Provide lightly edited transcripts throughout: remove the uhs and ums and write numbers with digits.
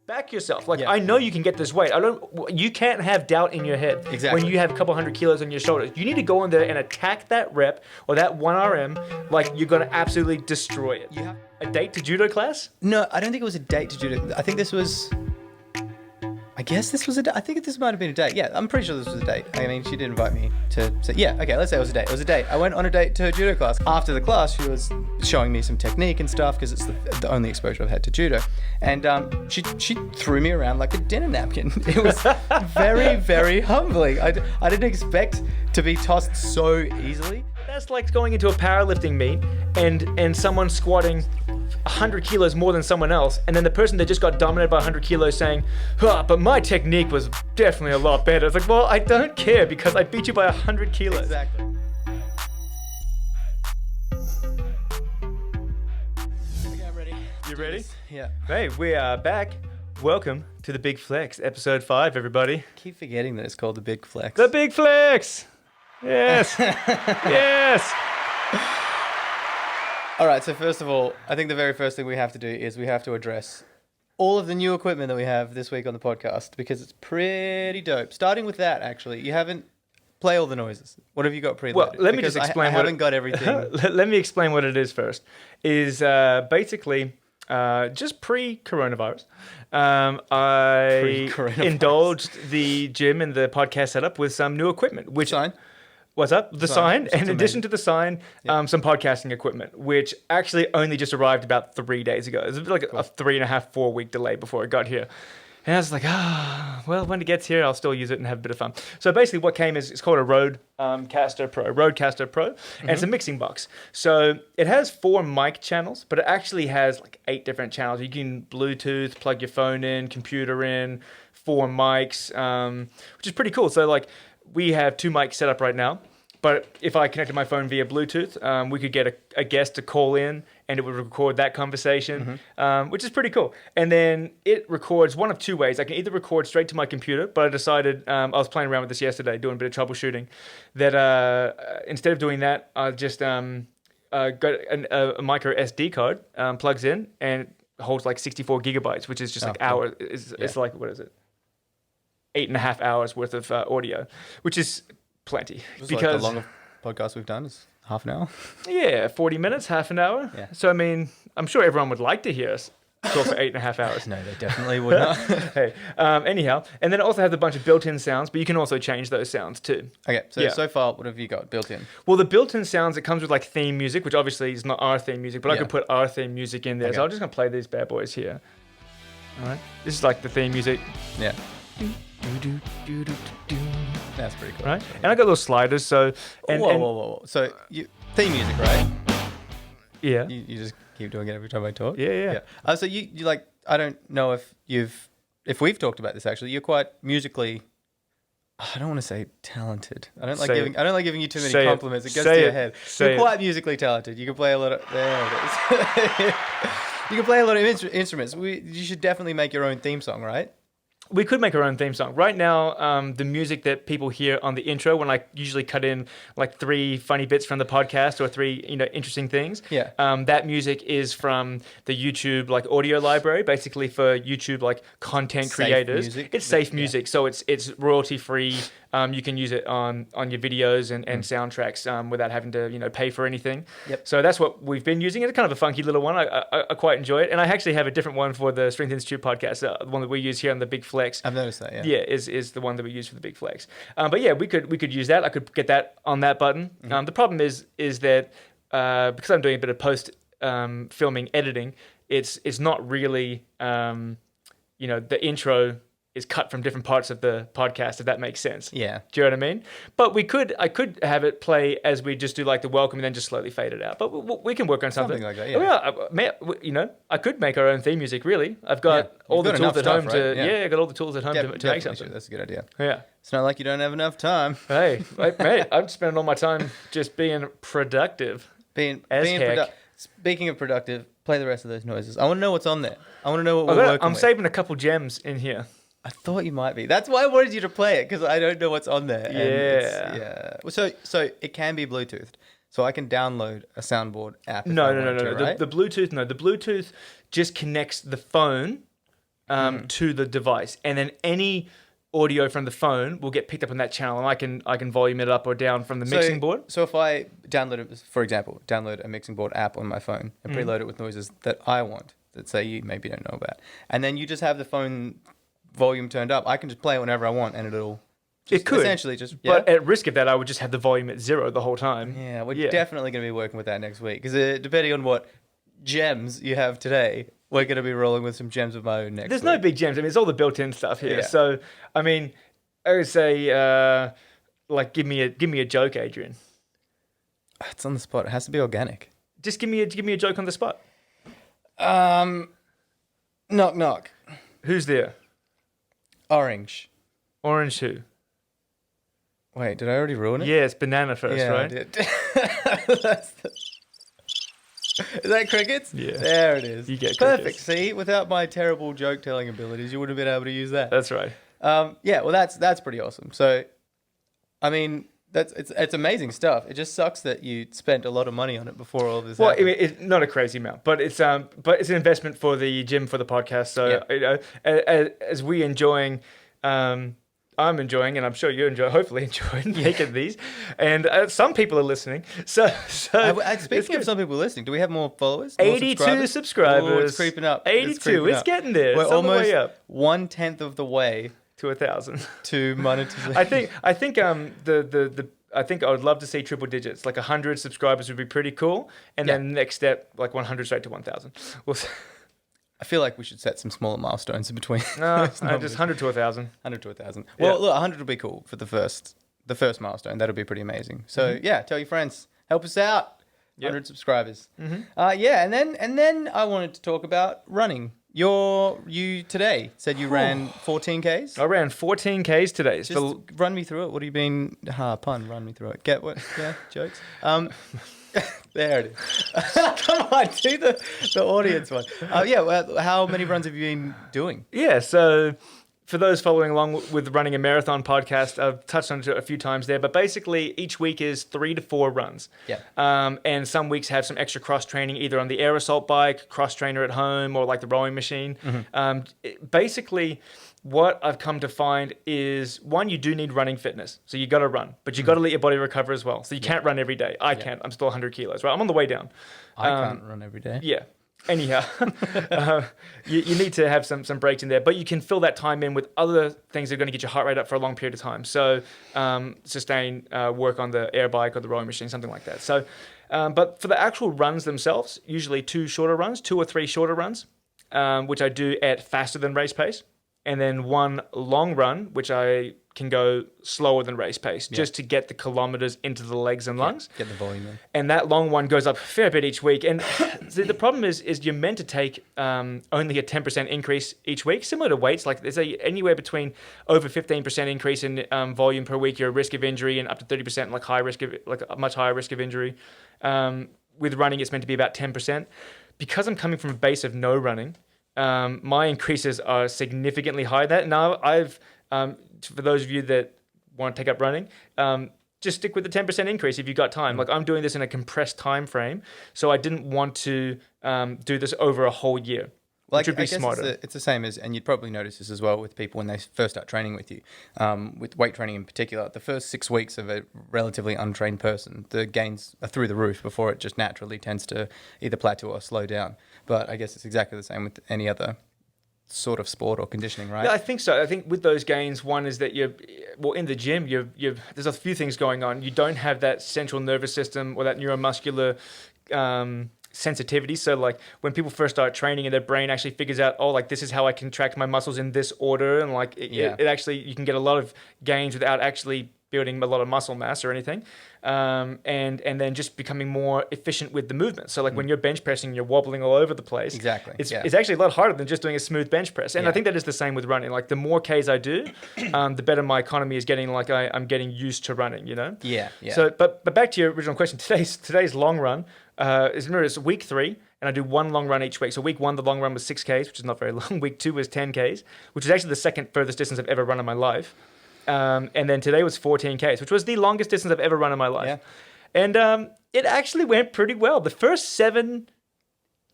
Back yourself. Like, I know you can get this weight. You can't have doubt in your head. Exactly. When you have a couple hundred kilos on your shoulders. You need to go in there and attack that rep or that 1 RM like you're going to absolutely destroy it. You have a date to judo class? No, I don't think it was a date to judo. I think this was... I guess this was a date. I think this might have been a date. Yeah, I'm pretty sure this was a date. I mean, she did invite me to say, yeah, okay, let's say it was a date. It was a date. I went on a date to her judo class. After the class, she was showing me some technique and stuff because it's the only exposure I've had to judo. And she threw me around like a dinner napkin. It was very, very humbling. I didn't expect to be tossed so easily. That's like going into a powerlifting meet and someone squatting 100 kilos more than someone else, and then the person that just got dominated by 100 kilos saying, but my technique was definitely a lot better. It's like, well, I don't care because I beat you by 100 kilos. Exactly. Okay, I'm ready. You ready? Yeah. Hey, we are back. Welcome to The Big Flex, episode 5, everybody. I keep forgetting that it's called The Big Flex. The Big Flex! Yes! Yes! All right, so first of all, I think the very first thing we have to do is we have to address all of the new equipment that we have this week on the podcast because it's pretty dope. Starting with that, actually, you haven't play all the noises. What have you got preloaded? Well, let me just explain. I haven't got everything. Let me explain what it is first. Is basically just pre-coronavirus. I indulged the gym and the podcast setup with some new equipment, which Sign. What's up? The sign. And in addition to the sign, Yeah. some podcasting equipment, which actually only just arrived about 3 days ago. It was like a 3.5, 4 week delay before it got here. And I was like, well, when it gets here, I'll still use it and have a bit of fun. So basically what came is, it's called a Rodecaster Pro, and it's a mixing box. So it has 4 mic channels, but it actually has like 8 different channels. You can Bluetooth, plug your phone in, computer in, 4 mics, which is pretty cool. So like, we have 2 mics set up right now, but if I connected my phone via Bluetooth, we could get a guest to call in and it would record that conversation, which is pretty cool. And then it records one of 2 ways. I can either record straight to my computer, but I decided, I was playing around with this yesterday, doing a bit of troubleshooting, that instead of doing that, I just got a micro SD card, plugs in, and it holds like 64 gigabytes, which is just like hours. It's like, what is it? 8.5 hours worth of audio, which is plenty. Because because like the longest podcast we've done is half an hour. Yeah, 40 minutes, half an hour. Yeah. So I mean, I'm sure everyone would like to hear us talk for 8.5 hours. No, they definitely would not. Hey, anyhow, and then it also has a bunch of built-in sounds, but you can also change those sounds too. Okay, so far, what have you got built in? Well, the built-in sounds, it comes with like theme music, which obviously is not our theme music, but I Yeah. could put our theme music in there. Okay. So I'm just gonna play these bad boys here. All right, this is like the theme music. Yeah. That's pretty cool. Right, and I got little sliders. So Whoa. So theme music, right? Yeah. You just keep doing it every time I talk? Yeah. So you like, I don't know if we've talked about this actually. You're quite musically, I don't want to say talented. I don't like giving you too many compliments. It goes to your head. You're quite musically talented. You can play a lot of, there it is. You can play a lot of instruments. You should definitely make your own theme song, right? We could make our own theme song. Right now, the music that people hear on the intro, when I usually cut in like 3 funny bits from the podcast or 3, interesting things. Yeah. That music is from the YouTube like audio library, basically for YouTube like content creators. Music. It's safe music, so it's royalty free. You can use it on your videos and soundtracks without having to pay for anything. Yep. So that's what we've been using. It's kind of a funky little one. I quite enjoy it, and I actually have a different one for the Strength Institute podcast. The one that we use here on the Big Flex. I've noticed that. Yeah, is the one that we use for the Big Flex. But yeah, we could use that. I could get that on that button. The problem is that because I'm doing a bit of post filming editing, it's not really the intro is cut from different parts of the podcast, if that makes sense. Yeah. Do you know what I mean? But I could have it play as we just do like the welcome and then just slowly fade it out. But we can work on something like that. Yeah. I could make our own theme music. Really, I've got all the tools at home I got all the tools at home to make something. That's a good idea. Yeah. It's not like you don't have enough time. Hey, mate, I'm spending all my time just being productive. Speaking of productive, play the rest of those noises. I want to know what's on there. I want to know what we're working I'm with. saving a couple gems in here. I thought you might be. That's why I wanted you to play it, because I don't know what's on there. Yeah. So it can be Bluetoothed. So I can download a soundboard app. No. Right? The Bluetooth just connects the phone to the device, and then any audio from the phone will get picked up on that channel, and I can volume it up or down from the mixing board. So if I for example, download a mixing board app on my phone and preload it with noises that I want, that say you maybe don't know about, and then you just have the phone volume turned up, I can just play it whenever I want, and it'll just it could essentially just. Yeah? But at risk of that, I would just have the volume at 0 the whole time. Yeah, we're definitely going to be working with that next week because depending on what gems you have today, we're going to be rolling with some gems of my own next There's week. no big gems. I mean, it's all the built-in stuff here. Yeah. So, I mean, I would say, like, give me a joke, Adrian. It's on the spot. It has to be organic. Just give me a joke on the spot. Knock knock. Who's there? Orange. Orange who? Wait, did I already ruin it? Yeah, it's banana first, Yeah, right? I did. Is that crickets? Yeah. There it is. You get perfect. crickets. See, without my terrible joke telling abilities, you wouldn't have been able to use that. That's right. Yeah. Well, that's pretty awesome. So, I mean, it's amazing stuff. It just sucks that you spent a lot of money on it before all this. Well, I happened. mean, it's not a crazy amount, but it's an investment for the gym, for the podcast. So, you know, as we enjoying, I'm enjoying, and I'm sure you hopefully enjoying making these, and some people are listening. So Speaking of some people listening, do we have more followers? More 82 subscribers. Oh, it's creeping up. 82. It's getting there. We're It's on the almost way up 1/10 of the way to 1,000. to monetization. I think I think I would love to see triple digits. Like 100 subscribers would be pretty cool, and then next step, like 100 straight to 1,000. We'll see. I feel like we should set some smaller milestones in between. No, just 100 to 1,000. 100 to 1,000. Well, look, 100 would be cool for the first milestone. That'll be pretty amazing. So yeah, tell your friends, help us out. 100 subscribers. Yeah, and then I wanted to talk about running. You today said you ran 14Ks. I ran 14Ks today. Just run me through it. What have you been? Pun. Run me through it. Get what? Yeah, jokes. There it is. Come on, do the audience one. Yeah, well, how many runs have you been doing? Yeah, so for those following along with running a marathon podcast, I've touched on it a few times there, but basically each week is 3 to 4 runs. Yeah. And some weeks have some extra cross training, either on the air assault bike, cross trainer at home, or like the rowing machine. Basically, what I've come to find is, one, you do need running fitness. So you got to run, but you got to let your body recover as well. So you can't run every day. I can't. I'm still 100 kilos, right? I'm on the way down. I can't run every day. Yeah. Anyhow, you need to have some breaks in there, but you can fill that time in with other things that are going to get your heart rate up for a long period of time. So sustain work on the air bike or the rowing machine, something like that. So, but for the actual runs themselves, usually 2 or 3 shorter runs, which I do at faster than race pace. And then 1 long run, which I can go slower than race pace, just to get the kilometers into the legs and lungs. Get the volume in. And that long one goes up a fair bit each week. And the problem is you're meant to take only a 10% increase each week, similar to weights. Like there's anywhere between over 15% increase in volume per week, your risk of injury, and up to 30% like a much higher risk of injury. With running, it's meant to be about 10%. Because I'm coming from a base of no running, my increases are significantly higher than that. Now, I've, for those of you that want to take up running, just stick with the 10% increase if you've got time. Like I'm doing this in a compressed time frame, so I didn't want to do this over a whole year, which would be smarter. It's the same as, and you'd probably notice this as well with people when they first start training with you, with weight training in particular. The first 6 weeks of a relatively untrained person, the gains are through the roof before it just naturally tends to either plateau or slow down. But I guess it's exactly the same with any other sort of sport or conditioning, right? Yeah, I think so. I think with those gains, one is that in the gym, there's a few things going on. You don't have that central nervous system or that neuromuscular sensitivity. So like when people first start training and their brain actually figures out, oh, like this is how I contract my muscles in this order. And like it actually, you can get a lot of gains without actually building a lot of muscle mass or anything. And then just becoming more efficient with the movement. So like when you're bench pressing, you're wobbling all over the place. Exactly. It's actually a lot harder than just doing a smooth bench press. And I think that is the same with running. Like the more Ks I do, the better my economy is getting. Like I'm getting used to running, you know? Yeah. So, but back to your original question, today's long run is week 3. And I do 1 long run each week. So week 1, the long run was 6Ks, which is not very long. Week 2 was 10Ks, which is actually the second furthest distance I've ever run in my life. And then today was 14Ks, which was the longest distance I've ever run in my life. Yeah. And it actually went pretty well. The first 7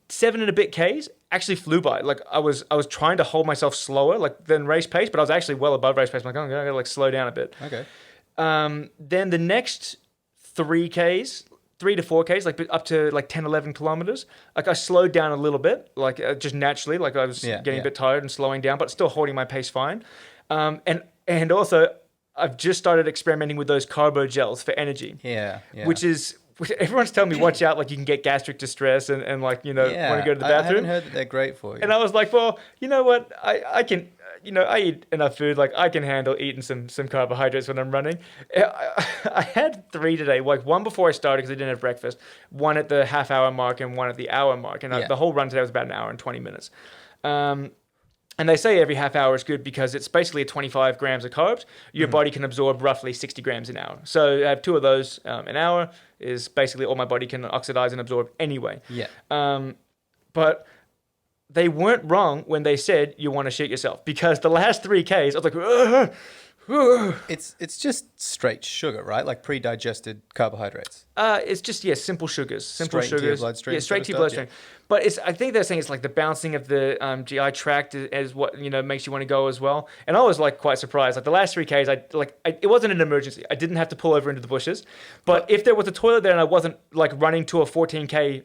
7 and a bit Ks actually flew by. Like I was trying to hold myself slower like than race pace, but I was actually well above race pace. I'm like, oh, I gotta like slow down a bit. Okay. Then the next 3 to 4 Ks, like up to like 10, 11 kilometers, like I slowed down a little bit, like just naturally, like I was getting a bit tired and slowing down, but still holding my pace fine. And also I've just started experimenting with those carbo gels for energy. Yeah. Which everyone's telling me, watch out, like you can get gastric distress and like, want to go to the bathroom. I haven't heard that they're great for you. And I was like, well, you know what? I can, I eat enough food. Like I can handle eating some carbohydrates when I'm running. I had 3 today, like 1 before I started because I didn't have breakfast, 1 at the half-hour mark and 1 at the hour mark. And the whole run today was about an hour and 20 minutes. And they say every half hour is good because it's basically 25 grams of carbs. Your body can absorb roughly 60 grams an hour. So I have 2 of those an hour is basically all my body can oxidize and absorb anyway. Yeah. But they weren't wrong when they said you want to shit yourself, because the last 3 Ks, I was like, It's just straight sugar, right? Like pre-digested carbohydrates. it's just simple sugars, Straight to your bloodstream. straight to your bloodstream. But I think they're saying it's like the bouncing of the GI tract is what makes you want to go as well. And I was like quite surprised. Like the last 3 Ks, it wasn't an emergency. I didn't have to pull over into the bushes. But if there was a toilet there and I wasn't like running to a 14K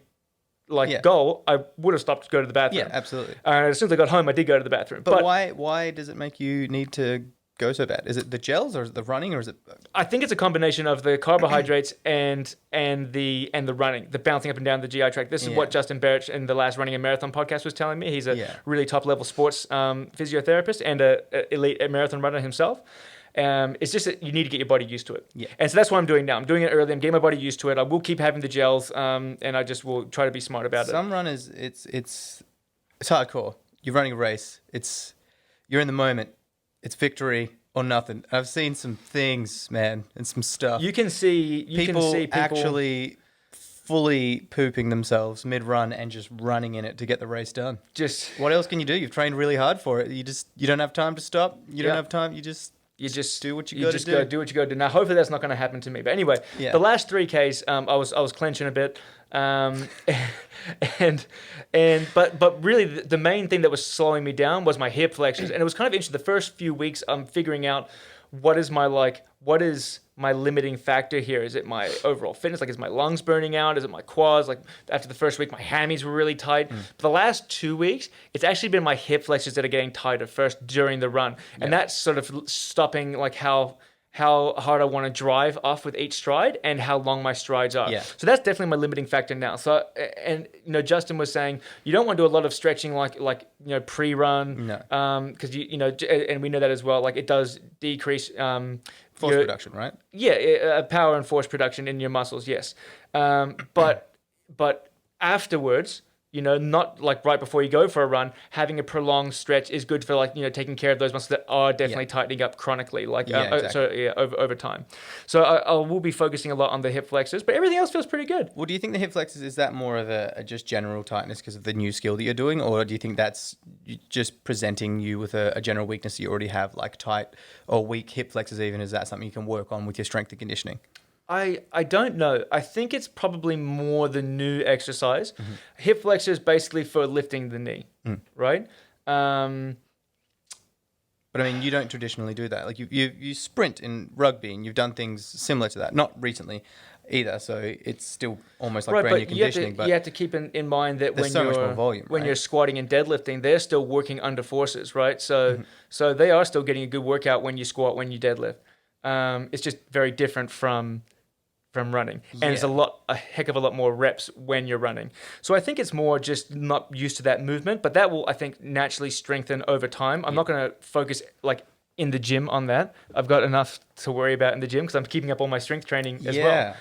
goal, I would have stopped to go to the bathroom. Yeah, absolutely. As soon as I got home, I did go to the bathroom. But why does it make you need to go so bad? Is it the gels or is it the running or is it? I think it's a combination of the carbohydrates and the running, the bouncing up and down the GI tract. This is what Justin Barrett in the last Running a Marathon podcast was telling me. He's a really top level sports physiotherapist and a elite marathon runner himself. It's just that you need to get your body used to it. Yeah. And so that's what I'm doing now. I'm doing it early. I'm getting my body used to it. I will keep having the gels, and I just will try to be smart about it. Some runners, it's hardcore. You're running a race. You're in the moment. It's victory or nothing. I've seen some things, man, and some stuff. You can see people actually fully pooping themselves mid-run and just running in it to get the race done. Just what else can you do? You've trained really hard for it. You don't have time to stop. You don't have time. You just do what you got to do. Go do what you got to do. Now, hopefully that's not going to happen to me. But anyway, the last 3 Ks, I was clenching a bit. But really the main thing that was slowing me down was my hip flexors. And it was kind of interesting. The first few weeks, I'm figuring out what is my limiting factor here? Is it my overall fitness? Like, is my lungs burning out? Is it my quads? Like, after the first week, my hammies were really tight. But the last 2 weeks, it's actually been my hip flexors that are getting tighter first during the run. And that's sort of stopping, like, how hard I want to drive off with each stride and how long my strides are. Yeah. So that's definitely my limiting factor now. So, and Justin was saying you don't want to do a lot of stretching like pre-run. No. Because and we know that as well. Like, it does decrease force production, right? Yeah, power and force production in your muscles. Yes. But afterwards, not like right before you go for a run, having a prolonged stretch is good for taking care of those muscles that are definitely tightening up chronically, over time. So I will be focusing a lot on the hip flexors, but everything else feels pretty good. Well, do you think the hip flexors, is that more of a just general tightness because of the new skill that you're doing, or do you think that's just presenting you with a general weakness that you already have, like tight or weak hip flexors even? Is that something you can work on with your strength and conditioning? I don't know. I think it's probably more the new exercise. Mm-hmm. Hip flexors basically for lifting the knee, right? But I mean, you don't traditionally do that. Like you sprint in rugby, and you've done things similar to that. Not recently either, so it's still almost like brand new conditioning. But you have to keep in mind that when much more volume, when you're squatting and deadlifting, they're still working under forces, right? So so they are still getting a good workout when you squat, when you deadlift. It's just very different from running, and it's a heck of a lot more reps when you're running. So I think it's more just not used to that movement, but that will, I think, naturally strengthen over time. I'm not going to focus like in the gym on that. I've got enough to worry about in the gym because I'm keeping up all my strength training as well.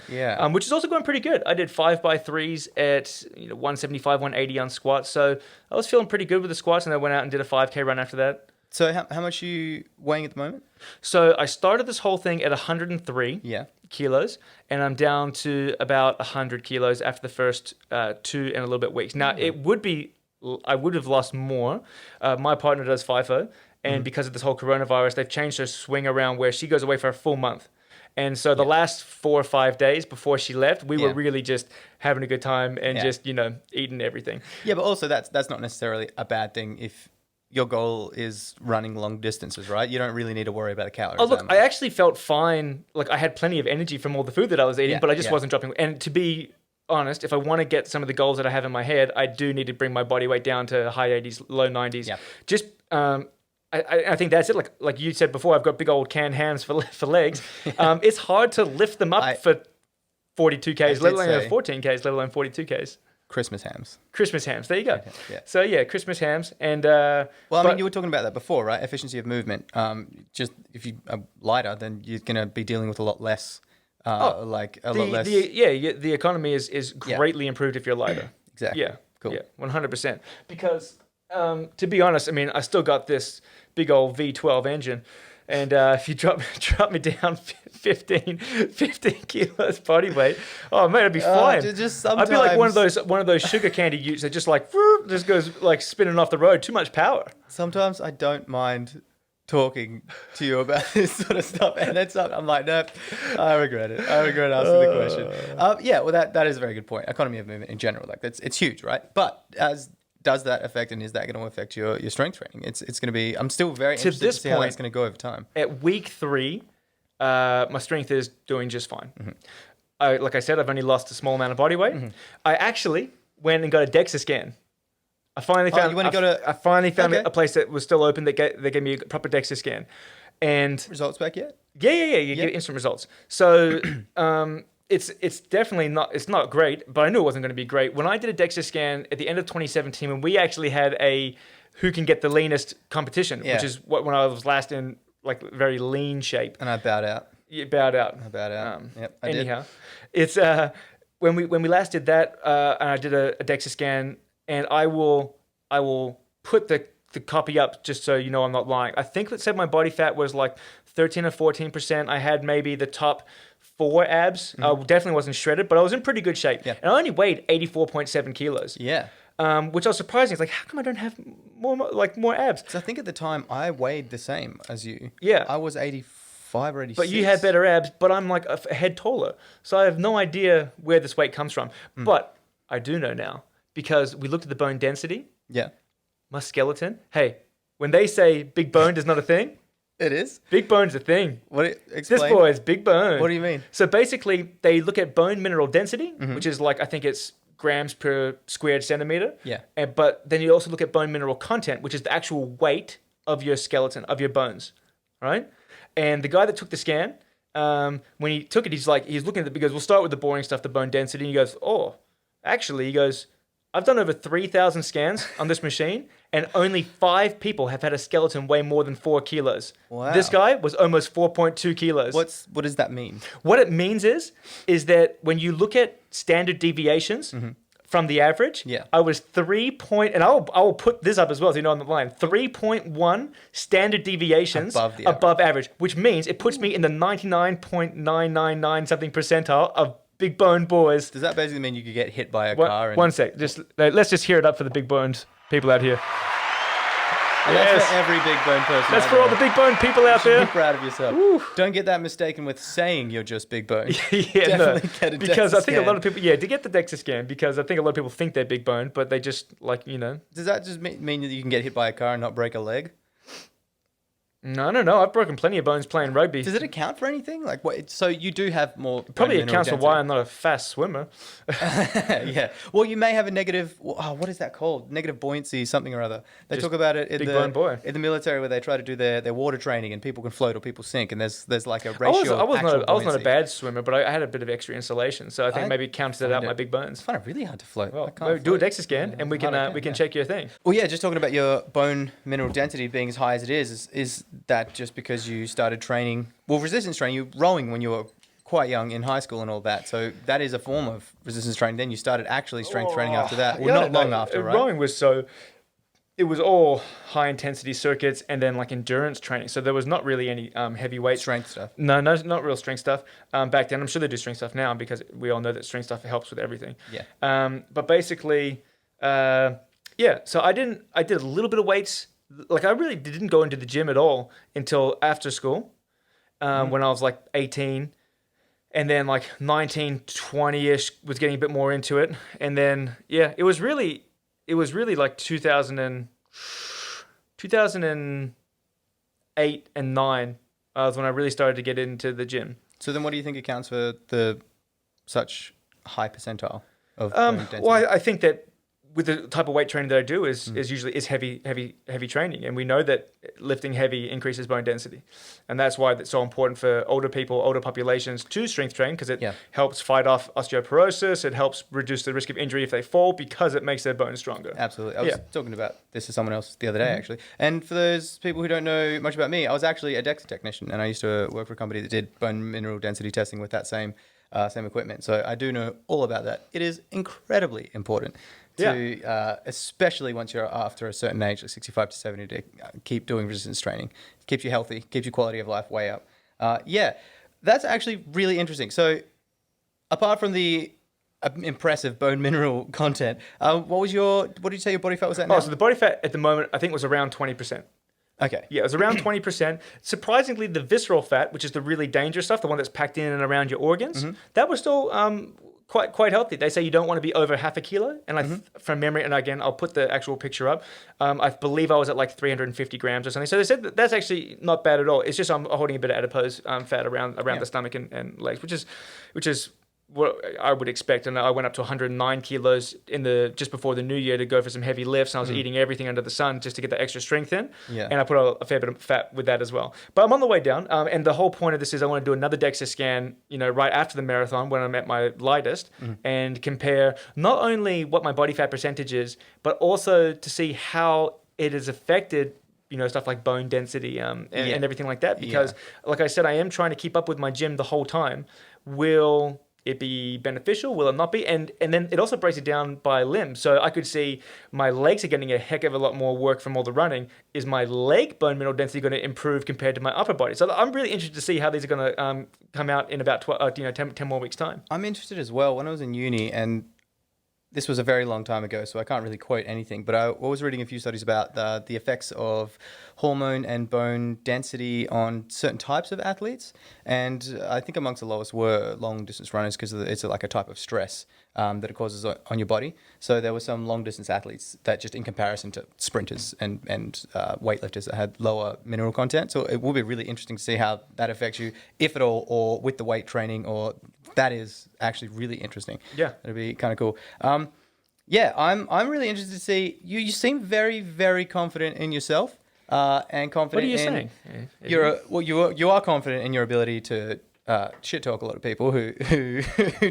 Which is also going pretty good. I did 5x3s at 175, 180 on squats, so I was feeling pretty good with the squats, and I went out and did a 5K run after that. So how much are you weighing at the moment? So I started this whole thing at 103 kilos, and I'm down to about 100 kilos after the first 2 and a little bit weeks. Now, I would have lost more. My partner does FIFO, and because of this whole coronavirus, they've changed her swing around where she goes away for a full month. And so the last 4 or 5 days before she left, we were really just having a good time and just, eating everything. Yeah, but also that's not necessarily a bad thing if your goal is running long distances, right? You don't really need to worry about the calories. Oh, look, I actually felt fine. Like, I had plenty of energy from all the food that I was eating, but I just wasn't dropping. And to be honest, if I want to get some of the goals that I have in my head, I do need to bring my body weight down to high 80s, low 90s. Yeah. Just, I think that's it. Like you said before, I've got big old canned hams for legs. It's hard to lift them up for 42 Ks, let alone 14 Ks, let alone 42 Ks. Christmas hams. There you go. Okay, yeah. So yeah, Christmas hams and. Well, I mean, you were talking about that before, right? Efficiency of movement. Just if you are lighter, then you're gonna be dealing with a lot less. Lot less. The economy is greatly improved if you're lighter. Exactly. Yeah. Cool. Yeah. 100%. Because to be honest, I mean, I still got this big old V12 engine. And if you drop me down 15 kilos body weight, oh man, I'd be flying. I'd be like one of those sugar candy utes that just just goes like spinning off the road. Too much power. Sometimes I don't mind talking to you about this sort of stuff, and then I'm like, nope, I regret it. I regret asking the question. Yeah, well, that is a very good point. Economy of movement in general, like it's huge, right? But does that affect, and is that going to affect your strength training? It's going to be. I'm still very interested to see how that's going to go over time. At week 3, my strength is doing just fine. Mm-hmm. Like I said, I've only lost a small amount of body weight. Mm-hmm. I actually went and got a Dexa scan. I finally found. A place that was still open that gave me a proper Dexa scan, and results back yet? Yeah. You get instant results. So. It's definitely not. It's not great, but I knew it wasn't going to be great. When I did a Dexa scan at the end of 2017, when we actually had a who can get the leanest competition, which is when I was last in like very lean shape. And I bowed out. You bowed out. I bowed out. Yep. I anyhow, did. it's when we last did that, and I did a Dexa scan, and I will put the copy up just so you know I'm not lying. I think it said my body fat was like 13 or 14%. I had maybe the top 4 abs. I definitely wasn't shredded, but I was in pretty good shape. Yeah. And I only weighed 84.7 kilos. Yeah. Which I was surprising. It's like, how come I don't have more abs? Because I think at the time I weighed the same as you. Yeah. I was 85 or 86. But you had better abs, but I'm like a head taller. So I have no idea where this weight comes from. But I do know now because we looked at the bone density. Yeah. My skeleton. Hey, when they say big bone is not a thing. It is? Big bone's a thing. Explain. This boy is big bone. What do you mean? So basically, they look at bone mineral density, which is like, I think it's grams per squared centimeter. Yeah. But then you also look at bone mineral content, which is the actual weight of your skeleton, of your bones, right? And the guy that took the scan, when he took it, he's looking at it because we'll start with the boring stuff, the bone density. And he goes, he goes, I've done over 3,000 scans on this machine, and only 5 people have had a skeleton weigh more than 4 kilos. Wow. This guy was almost 4.2 kilos. What does that mean? What it means is that when you look at standard deviations from the average, I was and I will put this up as well so you know on the line, 3.1 standard deviations above average, which means it puts me in the 99.999 something percentile of big bone boys. Does that basically mean you could get hit by a car? One sec. Let's just hear it up for the big boned people out here. And that's for every big bone person. That's for all the big bone people out there. Be proud of yourself. Woo. Don't get that mistaken with saying you're just big bone. Definitely get a because I think a lot of people, to get the Dexa scan, because I think a lot of people think they're big bone, but they just Does that just mean that you can get hit by a car and not break a leg? No. I've broken plenty of bones playing rugby. Does it account for anything? Like what? So you do have more. Probably accounts for why I'm not a fast swimmer. Yeah. Well, you may have a negative. What is that called? Negative buoyancy, something or other. They talk about it in the military where they try to do their water training and people can float or people sink, and there's like a ratio. I was not a bad swimmer, but I had a bit of extra insulation, so I think maybe it counted out my big bones. I find it really hard to float. Well, do a Dexa scan and we can check your thing. Well, yeah. Just talking about your bone mineral density being as high as it is that just because you started training, resistance training, you rowing when you were quite young in high school and all that. So that is a form of resistance training. Then you started actually strength training after that. Well, not long after, right? Rowing was it was all high intensity circuits and then like endurance training. So there was not really any heavyweight strength stuff. No, not real strength stuff. Back then, I'm sure they do strength stuff now because we all know that strength stuff helps with everything. Yeah. But basically, So I did a little bit of weights. Like I really didn't go into the gym at all until after school, when I was like 18. and then like 19, 20-ish was getting a bit more into it. And then, yeah, it was really like 2008 and 9 was when I really started to get into the gym. So then what do you think accounts for the such high percentile of bone density? Well, I think that with the type of weight training that I do is usually heavy training, and we know that lifting heavy increases bone density, and that's why it's so important for older people, older populations to strength train, because it helps fight off osteoporosis. It helps reduce the risk of injury if they fall because it makes their bones stronger. Absolutely. I was talking about this to someone else the other day actually, and for those people who don't know much about me, I was actually a Dexa technician, and I used to work for a company that did bone mineral density testing with that same equipment. So I do know all about that. It is incredibly important to, especially once you're after a certain age, like 65 to 70, to keep doing resistance training. Keeps you healthy, keeps your quality of life way up. That's actually really interesting. So apart from the impressive bone mineral content, what did you say your body fat was at now? Oh, so the body fat at the moment, I think, was around 20%. Okay. Yeah, it was around 20%. Surprisingly, the visceral fat, which is the really dangerous stuff, the one that's packed in and around your organs, that was still quite healthy. They say you don't want to be over half a kilo. And from memory, and again, I'll put the actual picture up. I believe I was at like 350 grams or something. So they said that's actually not bad at all. It's just I'm holding a bit of adipose fat around the stomach and legs, which is what I would expect. And I went up to 109 kilos just before the new year to go for some heavy lifts. And I was eating everything under the sun just to get the extra strength in. Yeah. And I put a fair bit of fat with that as well. But I'm on the way down. And the whole point of this is I want to do another DEXA scan, right after the marathon when I'm at my lightest, and compare not only what my body fat percentage is, but also to see how it has affected stuff like bone density and everything like that. Because like I said, I am trying to keep up with my gym the whole time. Will it be beneficial? Will it not be? And then it also breaks it down by limb. So I could see my legs are getting a heck of a lot more work from all the running. Is my leg bone mineral density going to improve compared to my upper body? So I'm really interested to see how these are going to come out in about 10 more weeks' time. I'm interested as well. When I was in uni, and this was a very long time ago, so I can't really quote anything, but I was reading a few studies about the effects of hormone and bone density on certain types of athletes. And I think amongst the lowest were long-distance runners, because it's like a type of stress that it causes on your body. So there were some long-distance athletes that just in comparison to sprinters and weightlifters that had lower mineral content. So it will be really interesting to see how that affects you, if at all, or with the weight training, or that is actually really interesting. Yeah. It'd be kind of cool. I'm really interested to see you seem very, very confident in yourself, and confident. What are you saying? You are confident in your ability to shit talk a lot of people who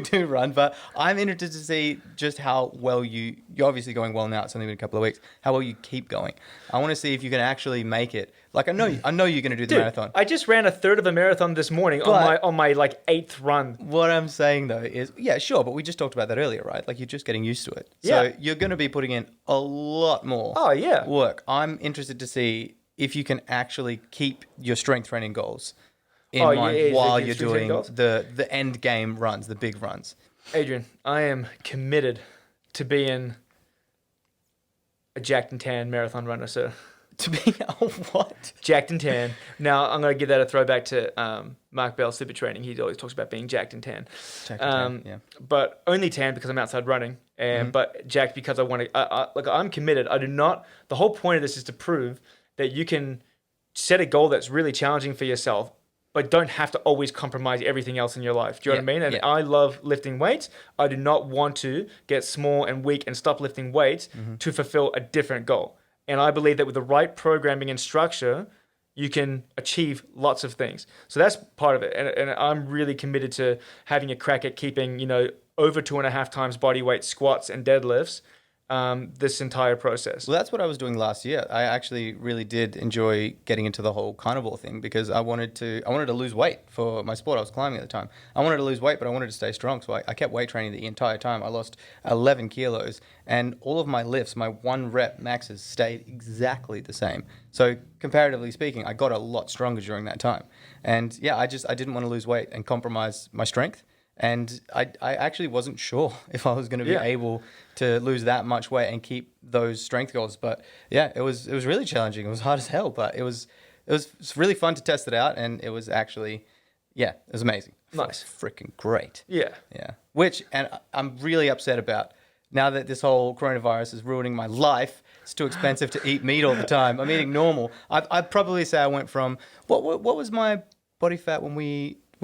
do run, but I'm interested to see just how well you're obviously going well now. It's only been a couple of weeks. How well you keep going. I want to see if you can actually make it. Like I know you're going to do the marathon. I just ran a third of a marathon this morning on my like 8th run. What I'm saying though is, yeah, sure, but we just talked about that earlier, right? Like you're just getting used to it. So you're going to be putting in a lot more work. I'm interested to see if you can actually keep your strength training goals in mind while you're doing the end game runs, the big runs. Adrian, I am committed to being a jacked and tan marathon runner, sir. To be what? Jacked and tan. Now, I'm going to give that a throwback to Mark Bell's super training. He always talks about being jacked and tan. But only tan because I'm outside running, but jacked because I want to... I'm committed. I do not... The whole point of this is to prove that you can set a goal that's really challenging for yourself, but don't have to always compromise everything else in your life. Do you know what I mean? And I love lifting weights. I do not want to get small and weak and stop lifting weights to fulfill a different goal. And I believe that with the right programming and structure, you can achieve lots of things. So that's part of it. And I'm really committed to having a crack at keeping, over 2.5 times body weight squats and deadlifts this entire process. Well, that's what I was doing last year. I actually really did enjoy getting into the whole carnivore thing because I wanted to lose weight for my sport. I was climbing at the time. I wanted to lose weight, but I wanted to stay strong. So I kept weight training the entire time. I lost 11 kilos and all of my lifts, my 1 rep maxes stayed exactly the same. So comparatively speaking, I got a lot stronger during that time. And I didn't want to lose weight and compromise my strength. And I actually wasn't sure if I was going to be able to lose that much weight and keep those strength goals. But it was really challenging. It was hard as hell, but it was really fun to test it out. And it was actually, it was amazing. Nice. Freaking great. Yeah. Yeah. Which, and I'm really upset about now that this whole coronavirus is ruining my life. It's too expensive to eat meat all the time. I'm eating normal. I'd probably say I went from what was my body fat when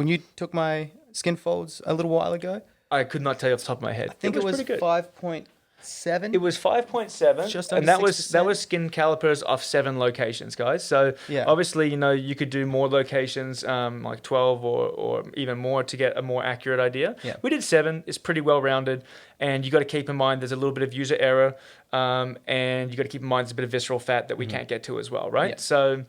you took my skin folds a little while ago? I could not tell you off the top of my head. I think it was pretty good. 5.7. It was 5.7, Just and under that was skin calipers off 7 locations, guys. So Yeah. obviously, you could do more locations, like 12 or even more to get a more accurate idea. Yeah. We did 7. It's pretty well rounded, and you got to keep in mind there's a little bit of user error, and you got to keep in mind there's a bit of visceral fat that we can't get to as well, right? Yeah. So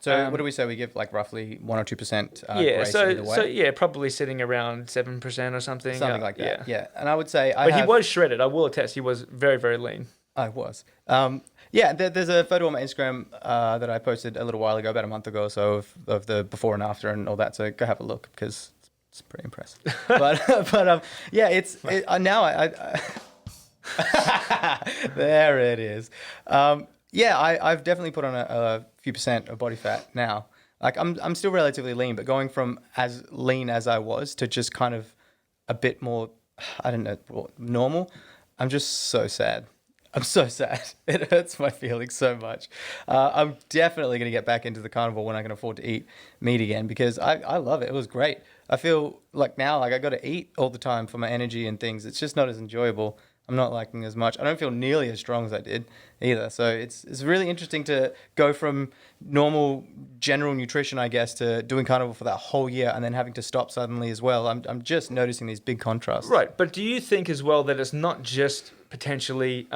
what do we say? We give like roughly 1 or 2% yeah, grace either way? so yeah, probably sitting around 7% or something. Something like that. Yeah. Yeah. And I would say But he was shredded. I will attest. He was very, very lean. I was. Yeah, there's a photo on my Instagram that I posted a little while ago, about a month ago or so, of the before and after and all that. So go have a look because it's pretty impressive. but yeah, now I there it is. Yeah, I've definitely put on a few percent of body fat now. Like I'm still relatively lean, but going from as lean as I was to just kind of a bit more, I don't know, normal. I'm just so sad. I'm so sad. It hurts my feelings so much. I'm definitely going to get back into the carnivore when I can afford to eat meat again because I love it. It was great. I feel like now, like I got to eat all the time for my energy and things. It's just not as enjoyable. I'm not liking as much. I don't feel nearly as strong as I did either. So it's really interesting to go from normal general nutrition, I guess, to doing carnivore for that whole year and then having to stop suddenly as well. I'm just noticing these big contrasts. Right, but do you think as well that it's not just potentially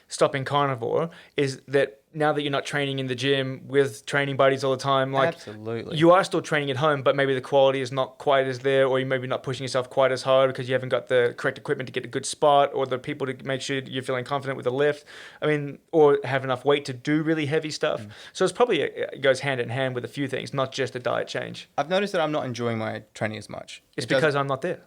stopping carnivore, is that now that you're not training in the gym with training buddies all the time, like Absolutely. you are still training at home, but maybe the quality is not quite as there, or you maybe not pushing yourself quite as hard because you haven't got the correct equipment to get a good spot, or the people to make sure you're feeling confident with the lift. I mean, or have enough weight to do really heavy stuff. So it's probably it goes hand in hand with a few things, not just a diet change. I've noticed that I'm not enjoying my training as much. It's because I'm not there.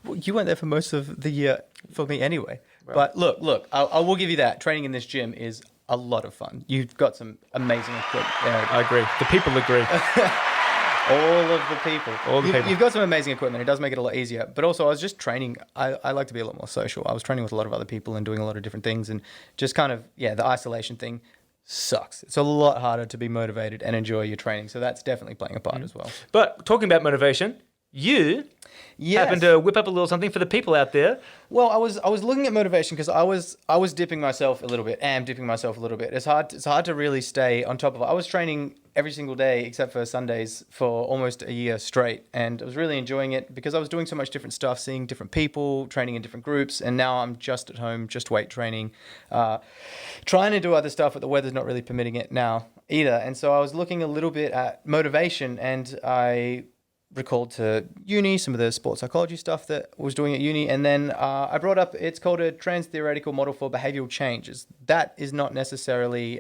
Well, you weren't there for most of the year for me anyway. Right. But look, I will give you that. Training in this gym is a lot of fun. You've got some amazing equipment. I agree. The people agree. All of the people. You've got some amazing equipment. It does make it a lot easier. But also, I was just training. I like to be a lot more social. I was training with a lot of other people and doing a lot of different things. And just kind of, the isolation thing sucks. It's a lot harder to be motivated and enjoy your training. So that's definitely playing a part as well. But talking about motivation, you happen to whip up a little something for the people out there. Well, I was looking at motivation because I was dipping myself a little bit. It's hard to really stay on top of it. I was training every single day except for Sundays for almost a year straight, and I was really enjoying it because I was doing so much different stuff, seeing different people, training in different groups, and now I'm just at home, just weight training, trying to do other stuff, but the weather's not really permitting it now either. And so I was looking a little bit at motivation, and I recalled to uni some of the sports psychology stuff that I was doing at uni, and then I brought up, it's called a transtheoretical model for behavioral changes. That is not necessarily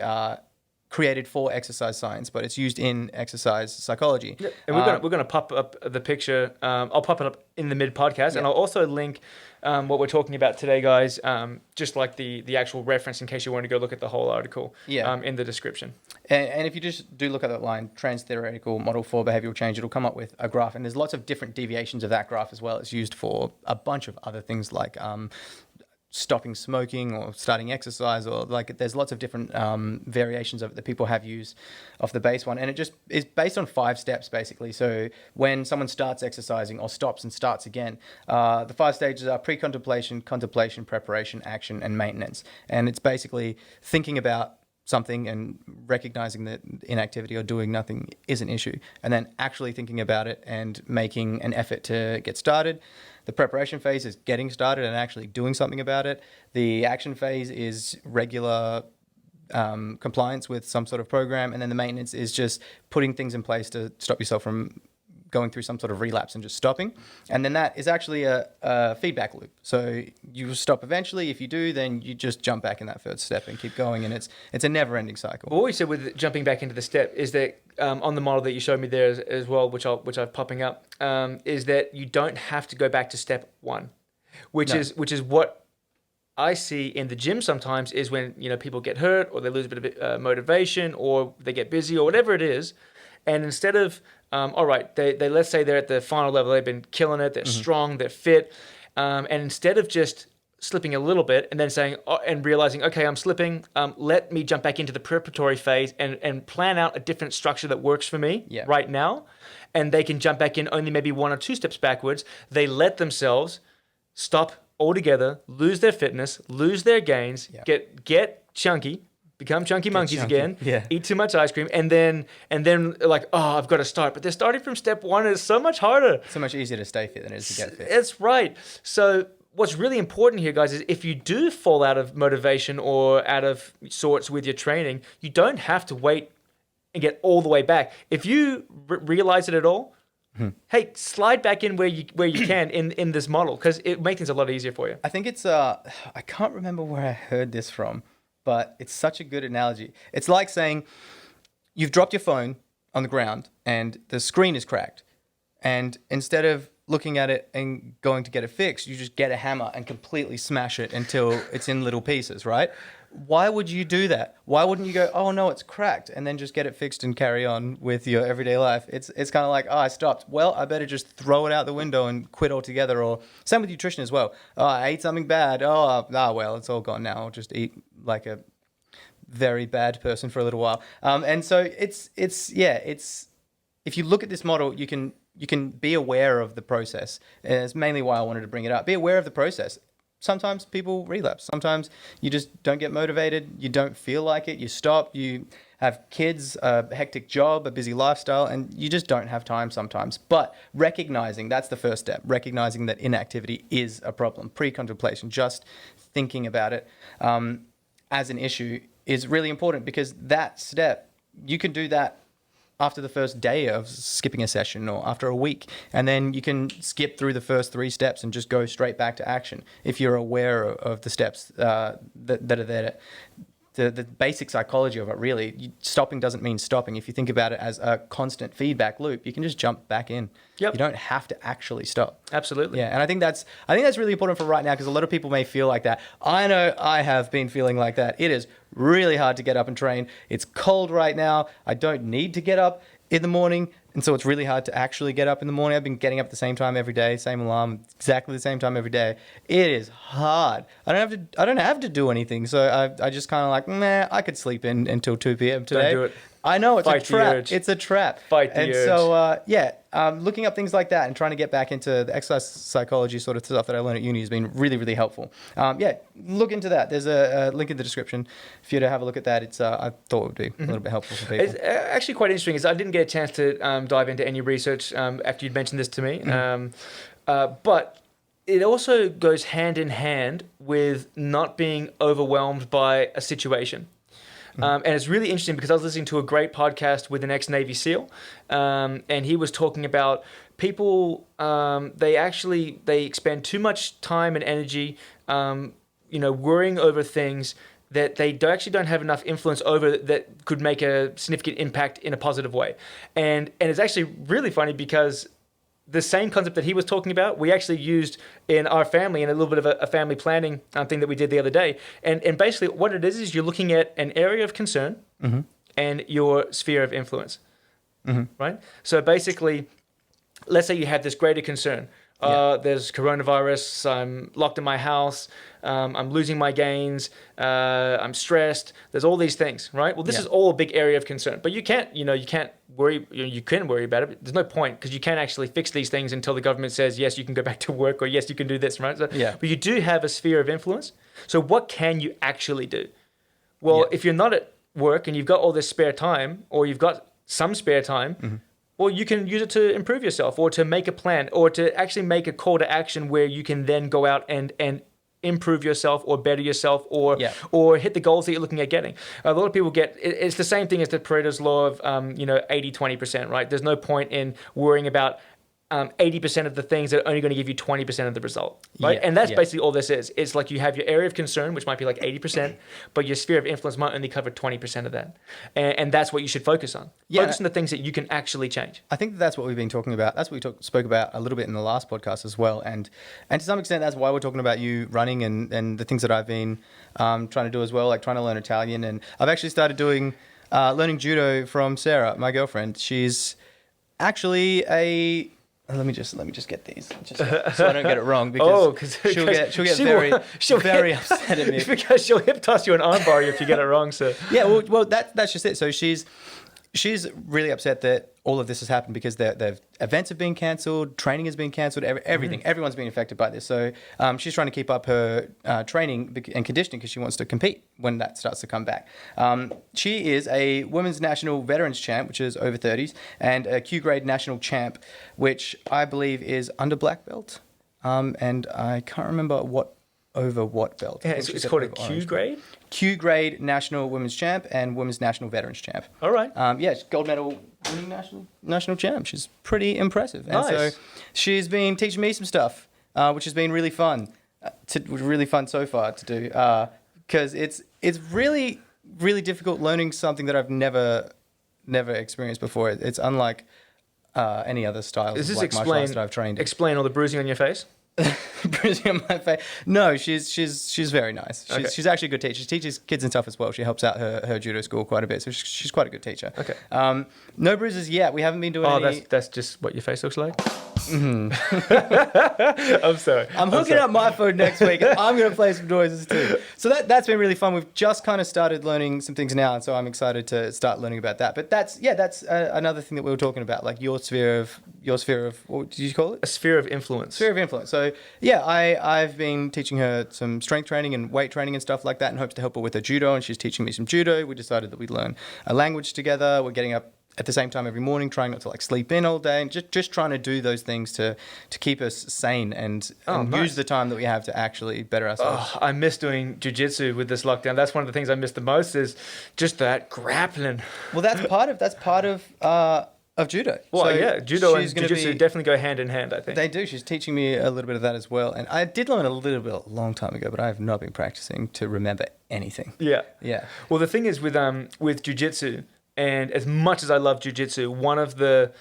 created for exercise science, but it's used in exercise psychology. Yep. And we're gonna pop up the picture. I'll pop it up in the mid podcast, and I'll also link what we're talking about today, guys. Just like the actual reference in case you want to go look at the whole article. In the description. And if you just do look at that line, transtheoretical model for behavioral change, it'll come up with a graph, and there's lots of different deviations of that graph as well. It's used for a bunch of other things like stopping smoking or starting exercise, or like there's lots of different variations of it that people have used off the base one, and it just is based on 5 steps basically. So when someone starts exercising or stops and starts again, the 5 stages are pre-contemplation, contemplation, preparation, action, and maintenance. And it's basically thinking about something and recognizing that inactivity or doing nothing is an issue, and then actually thinking about it and making an effort to get started. The preparation phase is getting started and actually doing something about it. The action phase is regular compliance with some sort of program. And then the maintenance is just putting things in place to stop yourself from going through some sort of relapse and just stopping. And then that is actually a feedback loop. So you will stop eventually. If you do, then you just jump back in that first step and keep going. And it's a never-ending cycle. What we said with jumping back into the step is that on the model that you showed me there as well, which I've popping up, is that you don't have to go back to step 1, which is what I see in the gym sometimes is when people get hurt or they lose a bit of motivation or they get busy or whatever it is, and instead of all right, they let's say they're at the final level, they've been killing it, they're strong, they're fit, and instead of just slipping a little bit and then saying and realizing, okay, I'm slipping, let me jump back into the preparatory phase and plan out a different structure that works for me right now, and they can jump back in only maybe 1 or 2 steps backwards. They let themselves stop altogether, lose their fitness, lose their gains, get chunky, become chunky monkeys again, eat too much ice cream, and then like, oh, I've got to start. But they're starting from step 1 is so much harder. So much easier to stay fit than it is to get fit. That's right. So what's really important here, guys, is if you do fall out of motivation or out of sorts with your training, you don't have to wait and get all the way back. If you realize it at all, hey, slide back in where you can in this model, because it makes things a lot easier for you. I think it's I can't remember where I heard this from, but it's such a good analogy. It's like saying you've dropped your phone on the ground and the screen is cracked, and instead of looking at it and going to get it fixed, you just get a hammer and completely smash it until it's in little pieces, right? Why would you do that? Why wouldn't you go, oh no, it's cracked, and then just get it fixed and carry on with your everyday life? It's kind of like, oh, I stopped. Well, I better just throw it out the window and quit altogether. Or same with nutrition as well. Oh, I ate something bad. Oh, well, it's all gone now. I'll just eat like a very bad person for a little while. And so it's if you look at this model, you can be aware of the process. And it's mainly why I wanted to bring it up. Be aware of the process. Sometimes people relapse. Sometimes you just don't get motivated. You don't feel like it. You stop. You have kids, a hectic job, a busy lifestyle, and you just don't have time sometimes. But recognizing, that's the first step, recognizing that inactivity is a problem. Pre-contemplation, just thinking about it as an issue is really important, because that step, you can do that after the first day of skipping a session or after a week, and then you can skip through the first 3 steps and just go straight back to action if you're aware of the steps that are there. The basic psychology of it, really, stopping doesn't mean stopping. If you think about it as a constant feedback loop, you can just jump back in. Yep. You don't have to actually stop. Absolutely. Yeah, and I think that's really important for right now, because a lot of people may feel like that. I know I have been feeling like that. It is really hard to get up and train. It's cold right now. I don't need to get up in the morning, and so it's really hard to actually get up in the morning. I've been getting up at the same time every day, same alarm, exactly the same time every day. It is hard. I don't have to do anything, so I just kind of like, nah, I could sleep in until 2 p.m. today. Don't do it. I know it's Fight a trap. the urge. It's a trap. Fight the urge. And so looking up things like that and trying to get back into the exercise psychology sort of stuff that I learned at uni has been really, really helpful. Look into that. There's a link in the description for you to have a look at that. It's I thought it would be a little bit helpful for people. It's actually quite interesting. Is I didn't get a chance to dive into any research after you'd mentioned this to me, but it also goes hand in hand with not being overwhelmed by a situation. And it's really interesting because I was listening to a great podcast with an ex-Navy SEAL, and he was talking about people, they expend too much time and energy, worrying over things that they don't have enough influence over that could make a significant impact in a positive way. And it's actually really funny because the same concept that he was talking about, we actually used in our family in a little bit of a family planning thing that we did the other day. And basically what it is you're looking at an area of concern and your sphere of influence, right? So basically, let's say you have this greater concern. There's coronavirus, I'm locked in my house, I'm losing my gains, I'm stressed, there's all these things, right? Well, this is all a big area of concern, but you can't worry, you can worry about it, but there's no point because you can't actually fix these things until the government says, yes, you can go back to work, or yes, you can do this, right? So, but you do have a sphere of influence. So what can you actually do? Well, if you're not at work and you've got all this spare time, or you've got some spare time, well, you can use it to improve yourself, or to make a plan, or to actually make a call to action where you can then go out and improve yourself or better yourself or hit the goals that you're looking at getting. A lot of people it's the same thing as the Pareto's law of 80-20%, right? There's no point in worrying about 80% of the things that are only going to give you 20% of the result, right? And that's basically all this is. It's like you have your area of concern, which might be like 80%, but your sphere of influence might only cover 20% of that. And that's what you should focus on. Focus on the things that you can actually change. I think that's what we've been talking about. That's what we spoke about a little bit in the last podcast as well. And to some extent, that's why we're talking about you running and the things that I've been trying to do as well, like trying to learn Italian. And I've actually started learning judo from Sarah, my girlfriend. She's actually a. Let me just get these, just so I don't get it wrong, because she'll get very upset at me. It's because she'll hip toss you an armbar if you get it wrong. So yeah, well, that's just it. So she's really upset that all of this has happened because the events have been cancelled, training has been cancelled, everything. Everyone's been affected by this. So she's trying to keep up her training and conditioning because she wants to compete when that starts to come back. She is a women's national veterans champ, which is over 30s, and a Q grade national champ, which I believe is under black belt. And I can't remember what belt. Yeah, it's called a Q grade? Q grade national women's champ and women's national veterans champ. All right. Yeah, she's gold medal winning national champ. She's pretty impressive. And Nice. so she's been teaching me some stuff, which has been really fun. Really fun so far to do, because it's really, really difficult learning something that I've never experienced before. It's unlike any other styles Does of this martial arts that I've trained in. explain all the bruising on your face? Bruising on my face. No, she's very nice. She's actually a good teacher. She teaches kids and stuff as well. She helps out her judo school quite a bit, so she's quite a good teacher. Okay. No bruises yet. We haven't been doing any. That's just what your face looks like? I'm sorry. I'm hooking up my phone next week, and I'm going to play some noises too. So that's been really fun. We've just kind of started learning some things now, and so I'm excited to start learning about that. But that's another thing that we were talking about, like your sphere of what did you call it? A sphere of influence. Sphere of influence. So yeah, I've been teaching her some strength training and weight training and stuff like that, in hopes to help her with her judo, and she's teaching me some judo. We decided that we'd learn a language together. We're getting up at the same time every morning, trying not to like sleep in all day, and just trying to do those things to keep us sane and nice. use the time that we have to actually better ourselves. Oh, I miss doing jiu-jitsu with this lockdown. That's one of the things I miss the most, is just that grappling. Well, that's part of judo. Well, So yeah, judo and she's gonna jiu-jitsu be- definitely go hand in hand, I think. They do. She's teaching me a little bit of that as well, and I did learn a little bit a long time ago, but I have not been practicing to remember anything. Yeah. Yeah. Well, the thing is with jiu-jitsu, and as much as I love jiu-jitsu, one of the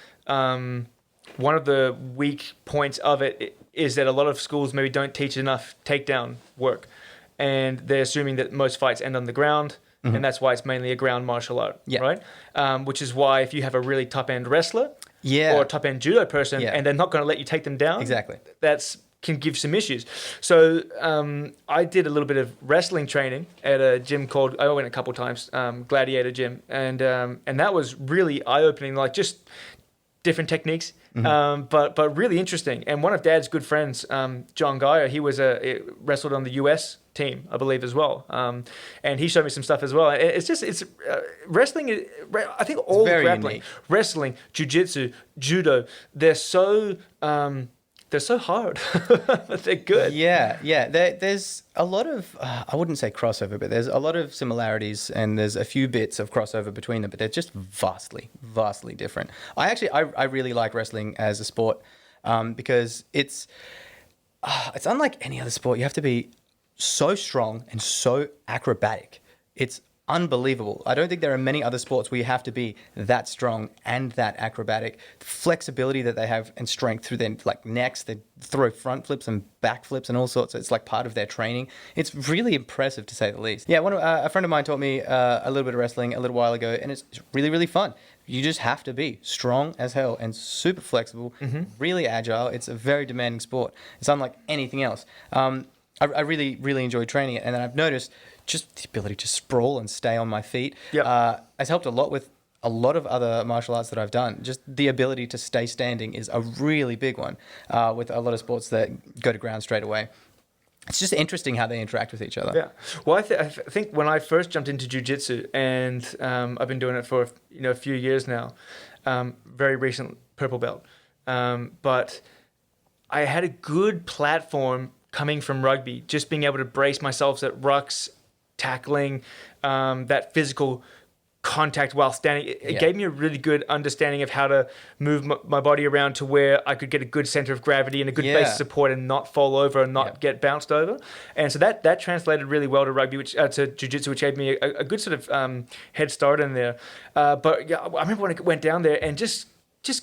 weak points of it is that a lot of schools maybe don't teach enough takedown work, and they're assuming that most fights end on the ground, and that's why it's mainly a ground martial art, Yeah. right? Which is why if you have a really top-end wrestler Yeah. or a top-end judo person, Yeah. and they're not going to let you take them down, Exactly. can give some issues. So I did a little bit of wrestling training at a gym called, I went a couple times, Gladiator Gym, and that was really eye-opening, like just different techniques, but really interesting. And one of Dad's good friends, John Geyer, he wrestled on the US team, I believe, as well, and he showed me some stuff as well. It's wrestling. I think all very grappling, unique. wrestling, jiu-jitsu, judo, they're so hard, but they're good. Yeah. There's a lot of, I wouldn't say crossover, but there's a lot of similarities, and there's a few bits of crossover between them, but they're just vastly, vastly different. I really like wrestling as a sport, because it's unlike any other sport. You have to be so strong and so acrobatic. It's unbelievable. I don't think there are many other sports where you have to be that strong and that acrobatic. The flexibility that they have and strength through their like necks, they throw front flips and back flips and all sorts. It's like part of their training. It's really impressive, to say the least. Yeah, a friend of mine taught me a little bit of wrestling a little while ago, and it's really, really fun. You just have to be strong as hell and super flexible, really agile. It's a very demanding sport. It's unlike anything else. I really, really enjoy training it, and then I've noticed just the ability to sprawl and stay on my feet has helped a lot with a lot of other martial arts that I've done. Just the ability to stay standing is a really big one with a lot of sports that go to ground straight away. It's just interesting how they interact with each other. Yeah. Well, I think when I first jumped into jiu-jitsu, and I've been doing it for a few years now, very recent purple belt, but I had a good platform coming from rugby, just being able to brace myself at rucks, tackling, that physical contact while standing. It gave me a really good understanding of how to move my body around to where I could get a good center of gravity and a good base of support and not fall over and not get bounced over. And so that translated really well to rugby, to jiu-jitsu, which gave me a good sort of head start in there. But yeah, I remember when I went down there and just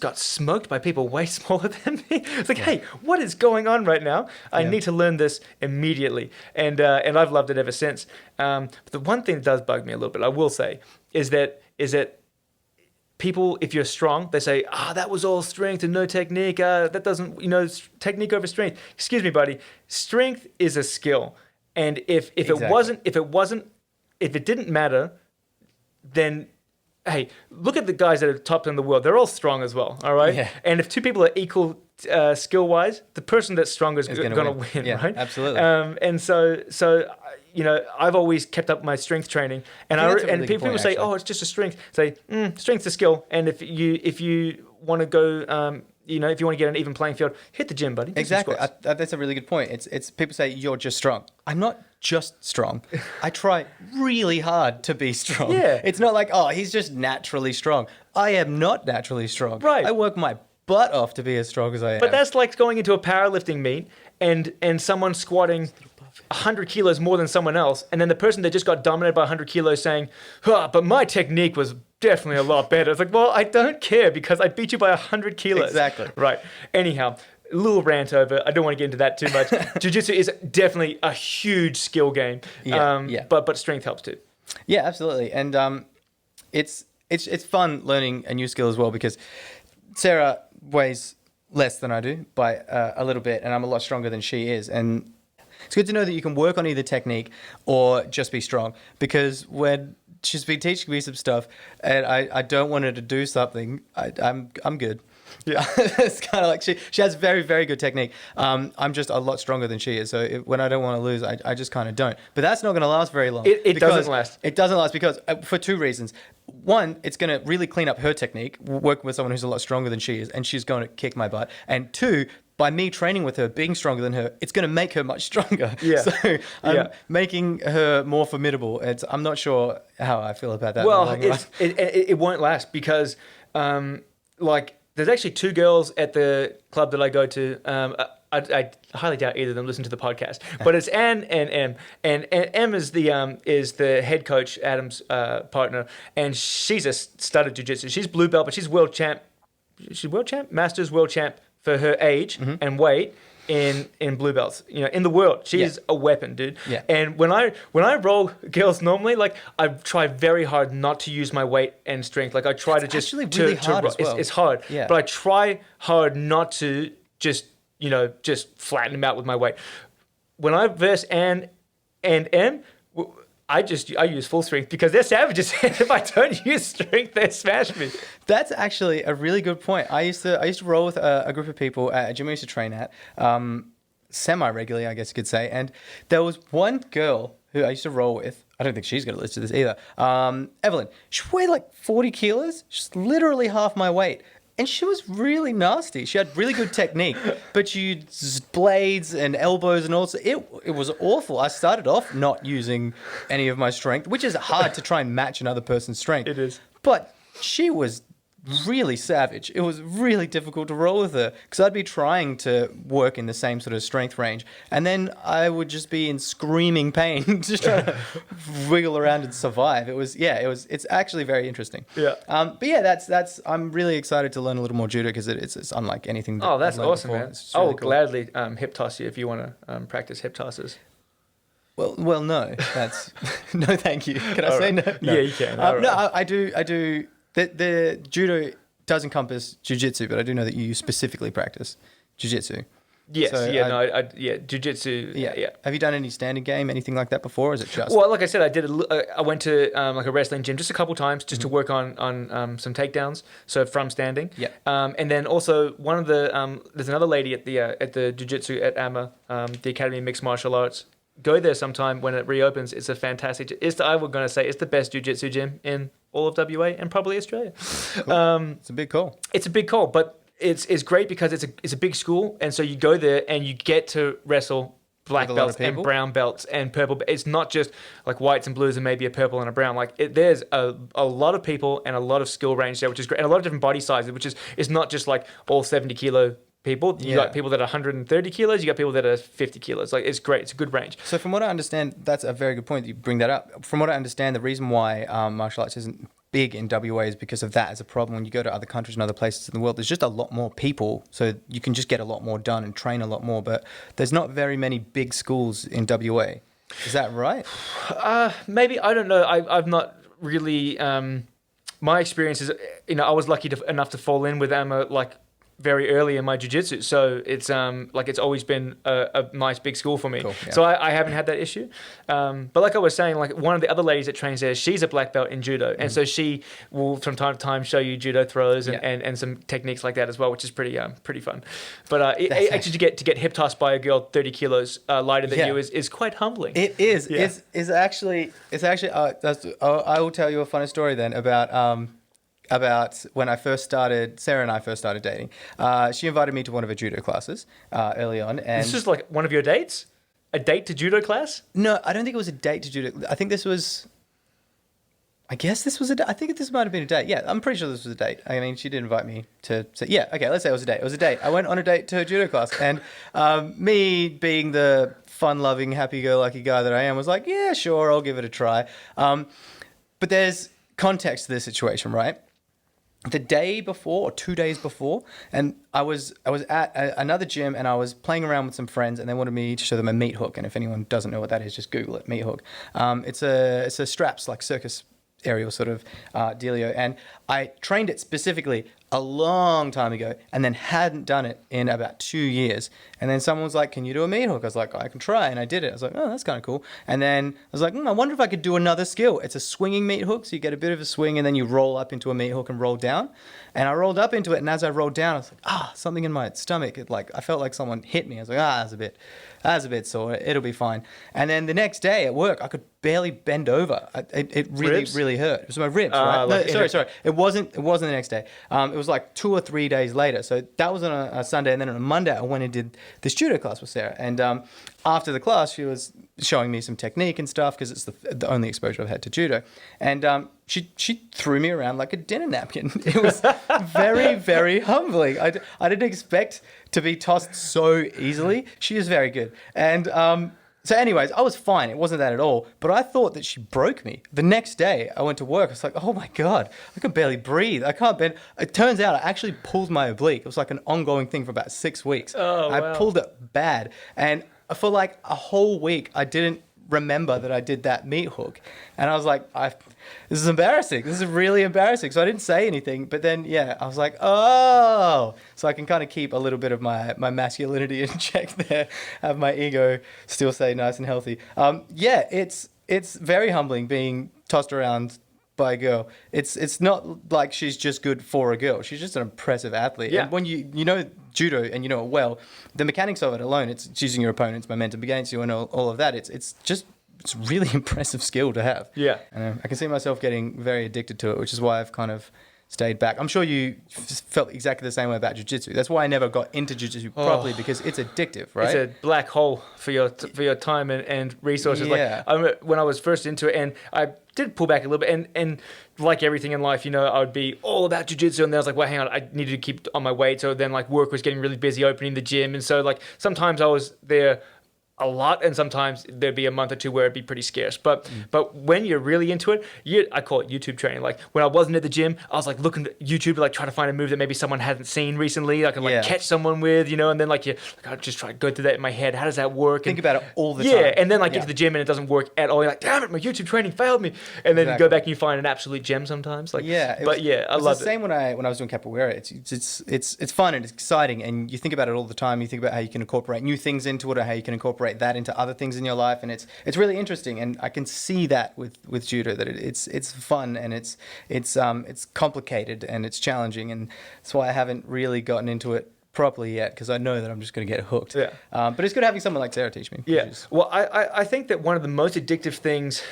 got smoked by people way smaller than me. It's like, hey, what is going on right now? I need to learn this immediately. And I've loved it ever since. But the one thing that does bug me a little bit, I will say, is that people, if you're strong, they say, that was all strength and no technique. That doesn't, technique over strength. Excuse me, buddy. Strength is a skill. And if it didn't matter, then, hey, look at the guys that are top in the world. They're all strong as well, all right? Yeah. And if two people are equal skill-wise, the person that's stronger is going to win, yeah, right? Absolutely. And so I've always kept up my strength training, and people say, "Oh, it's just a strength." Say, strength's a skill, and if you want to go, if you want to get an even playing field, hit the gym, buddy. Exactly. That's a really good point. It's people say you're just strong. I'm not just strong. I try really hard to be strong. Yeah. It's not like, he's just naturally strong. I am not naturally strong. Right. I work my butt off to be as strong as I am. But that's like going into a powerlifting meet and someone squatting 100 kilos more than someone else, and then the person that just got dominated by 100 kilos saying, but my technique was definitely a lot better. It's like, well, I don't care because I beat you by 100 kilos. Exactly. Right. Anyhow, a little rant over. I don't want to get into that too much. Jiu-jitsu is definitely a huge skill game. Yeah. But strength helps too. Yeah, absolutely. And it's fun learning a new skill as well, because Sarah weighs less than I do by a little bit, and I'm a lot stronger than she is. And it's good to know that you can work on either technique or just be strong, because when she's been teaching me some stuff and I don't want her to do something, I'm good. Yeah, it's kind of like she has very, very good technique. I'm just a lot stronger than she is. So when I don't want to lose, I just kind of don't. But that's not going to last very long. It doesn't last. It doesn't last because for two reasons. One, it's going to really clean up her technique, working with someone who's a lot stronger than she is, and she's going to kick my butt. And two, by me training with her, being stronger than her, it's going to make her much stronger. Yeah. So I'm making her more formidable. I'm not sure how I feel about that. Well, it won't last because, there's actually two girls at the club that I go to. I highly doubt either of them listen to the podcast, but it's Anne and Em, and Em is the head coach, Adam's partner, and she's a stud at jiu-jitsu. She's blue belt, but she's world champ. She's world champ, masters world champ for her age and weight in blue belts. In the world, she's a weapon, dude. Yeah. And when I roll girls normally, I try very hard not to use my weight and strength. Like I try to just actually really hard as well. It's hard, Yeah. but I try hard not to just flatten them out with my weight. When I verse Anne and Em, I use full strength because they're savages. If I don't use strength, they smash me. That's actually a really good point. I used to roll with a group of people at a gym I used to train at, semi-regularly, I guess you could say. And there was one girl who I used to roll with. I don't think she's going to listen to this either. Evelyn. She weighed like 40 kilos. She's literally half my weight. And she was really nasty. She had really good technique, but she used blades and elbows and all. So it was awful. I started off not using any of my strength, which is hard to try and match another person's strength. It is. But she was really savage. It was really difficult to roll with her because I'd be trying to work in the same sort of strength range, and then I would just be in screaming pain, just trying to wiggle around and survive. It's actually very interesting. Yeah. But yeah, that's. I'm really excited to learn a little more judo because it's unlike anything. Oh, that's awesome, man. Really I'll cool. gladly hip toss you if you want to practice hip tosses. Well, no, that's no, thank you. Can I say no? Yeah, you can. No, I do. The judo does encompass jiu-jitsu, but I do know that you specifically practice jiu-jitsu. Yes, So jiu-jitsu. Yeah. Have you done any standing game, anything like that before, or is it just? Well, like I said, I went to like a wrestling gym just a couple times just to work on some takedowns, so from standing. Yeah. And then also one of the there's another lady at the jiu-jitsu at AMA, the Academy of Mixed Martial Arts. Go there sometime when it reopens. It's a fantastic. It's the best jiu-jitsu gym in all of WA and probably Australia. Cool. It's a big call. It's a big call, but it's great because it's a big school, and so you go there and you get to wrestle black belts and brown belts and purple. It's not just like whites and blues and maybe a purple and a brown. There's a lot of people and a lot of skill range there, which is great, and a lot of different body sizes, which is it's not just like all 70 kilo people. You got people that are 130 kilos. You got people that are 50 kilos. It's great. It's a good range. So from what I understand, that's a very good point that you bring that up. From what I understand, the reason why martial arts isn't big in WA is because of that as a problem. When you go to other countries and other places in the world, there's just a lot more people, so you can just get a lot more done and train a lot more. But there's not very many big schools in WA. Is that right? Maybe. I don't know. I've not really my experience is, I was lucky enough to fall in with Emma like very early in my jiu-jitsu, so it's like it's always been a nice big school for me. Cool, yeah. So I haven't had that issue. But like I was saying, like one of the other ladies that trains there, she's a black belt in judo, and so she will from time to time show you judo throws and some techniques like that as well, which is pretty fun. But actually to get hip tossed by a girl 30 kilos lighter than you is quite humbling. It is. Yeah. It's actually. I will tell you a funny story then about when Sarah and I first started dating. She invited me to one of her judo classes early on. And this was like one of your dates? A date to judo class? No, I don't think it was a date to judo. I think this was a date. I think this might have been a date. Yeah, I'm pretty sure this was a date. I mean, she did invite me to say, yeah, okay, let's say it was a date. It was a date. I went on a date to her judo class. And me being the fun-loving, happy-go-lucky guy that I am was like, yeah, sure, I'll give it a try. But there's context to this situation, right? The day before or 2 days before, and I was at another gym and I was playing around with some friends and they wanted me to show them a meat hook. And if anyone doesn't know what that is, just Google it, meat hook. It's a straps, like circus aerial sort of dealio. And I trained it specifically a long time ago and then hadn't done it in about 2 years. And then someone was like, can you do a meat hook? I was like, I can try. And I did it. I was like, oh, that's kind of cool. And then I was like, I wonder if I could do another skill. It's a swinging meat hook. So you get a bit of a swing and then you roll up into a meat hook and roll down. And I rolled up into it. And as I rolled down, I was like, something in my stomach. I felt like someone hit me. I was like, that's a bit sore. It'll be fine. And then the next day at work, I could barely bend over. It really, really hurt. It was my ribs, right? Sorry. It wasn't the next day. It was like 2 or 3 days later. So that was on a Sunday. And then on a Monday, I went and did this judo class with Sarah. And after the class, she was showing me some technique and stuff because it's the only exposure I've had to judo. And she threw me around like a dinner napkin. It was very, very humbling. I didn't expect to be tossed so easily. She is very good. And so anyways, I was fine. It wasn't that at all. But I thought that she broke me. The next day, I went to work. I was like, oh my God, I could barely breathe. I can't bend. It turns out I actually pulled my oblique. It was like an ongoing thing for about 6 weeks. Oh, wow. I pulled it bad. And for like a whole week, I didn't remember that I did that meat hook. And I was like, this is embarrassing. This is really embarrassing. So I didn't say anything. But then, I was like, oh. So I can kind of keep a little bit of my masculinity in check there. Have my ego still stay nice and healthy. It's very humbling being tossed around by a girl. It's not like she's just good for a girl. She's just an impressive athlete. Yeah. And when you know judo and you know it well, the mechanics of it alone, it's choosing your opponent's momentum against you and all of that. It's really impressive skill to have. Yeah. And I can see myself getting very addicted to it, which is why I've kind of stayed back. I'm sure you felt exactly the same way about jiu-jitsu. That's why I never got into jiu-jitsu properly, because it's addictive, right? It's a black hole for your time and resources. Yeah. Like when I was first into it, and I did pull back a little bit, and like everything in life, I would be all about jiu-jitsu, and then I was like, well, hang on, I needed to keep on my weight. So then like work was getting really busy opening the gym, and so like sometimes I was there a lot, and sometimes there'd be a month or two where it'd be pretty scarce. But when you're really into it, I call it YouTube training. Like when I wasn't at the gym, I was like looking at YouTube to like try to find a move that maybe someone hadn't seen recently. I can like catch someone with, and then like I just try to go through that in my head. How does that work? Think about it all the time. Yeah, and then like get to the gym and it doesn't work at all. You're like, damn it, my YouTube training failed me. And then you go back and you find an absolute gem sometimes. Like I love it. It was the same when I was doing capoeira. It's fun and it's exciting, and you think about it all the time. You think about how you can incorporate new things into it, or how you can incorporate that into other things in your life, and it's really interesting. And I can see that with judo, that it's fun and it's complicated and it's challenging, and that's why I haven't really gotten into it properly yet, because I know that I'm just going to get hooked. Yeah. But it's good having someone like Sarah teach me. Yeah. Well, I think that one of the most addictive things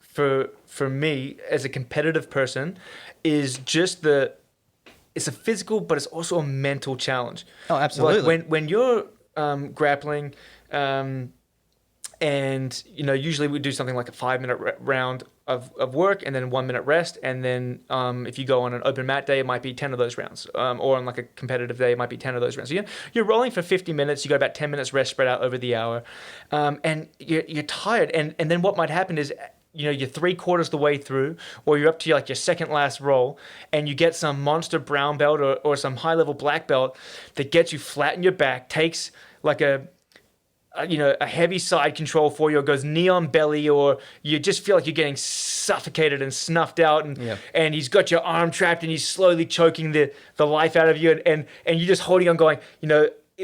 for me as a competitive person is just it's a physical, but it's also a mental challenge. Oh, absolutely. Like when you're grappling, and usually we do something like a 5-minute round of work and then 1 minute rest, and then if you go on an open mat day, it might be 10 of those rounds, or on like a competitive day, it might be 10 of those rounds. So you're rolling for 50 minutes, you got about 10 minutes rest spread out over the hour, and you're tired, and then what might happen is you're 3/4 the way through, or you're up to your second last roll, and you get some monster brown belt or some high level black belt that gets you flat in your back, takes like a heavy side control for you, or goes knee on belly, or you just feel like you're getting suffocated and snuffed out, and he's got your arm trapped and he's slowly choking the life out of you, and you're just holding on going,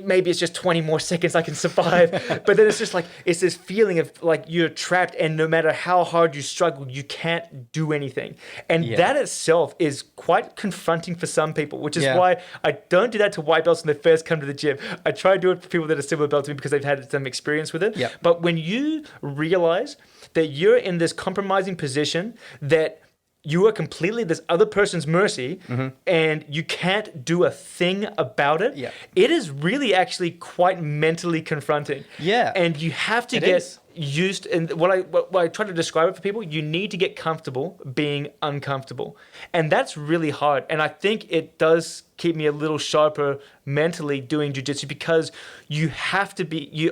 maybe it's just 20 more seconds I can survive. But then it's just like, it's this feeling of like you're trapped, and no matter how hard you struggle, you can't do anything. And that itself is quite confronting for some people, which is why I don't do that to white belts when they first come to the gym. I try to do it for people that are similar belt to me because they've had some experience with it. But when you realize that you're in this compromising position, that you are completely this other person's mercy, and you can't do a thing about it. It is really actually quite mentally confronting. And you have to get used, and what I try to describe it for people, you need to get comfortable being uncomfortable. And that's really hard. And I think it does keep me a little sharper mentally doing jiu-jitsu, because you have to be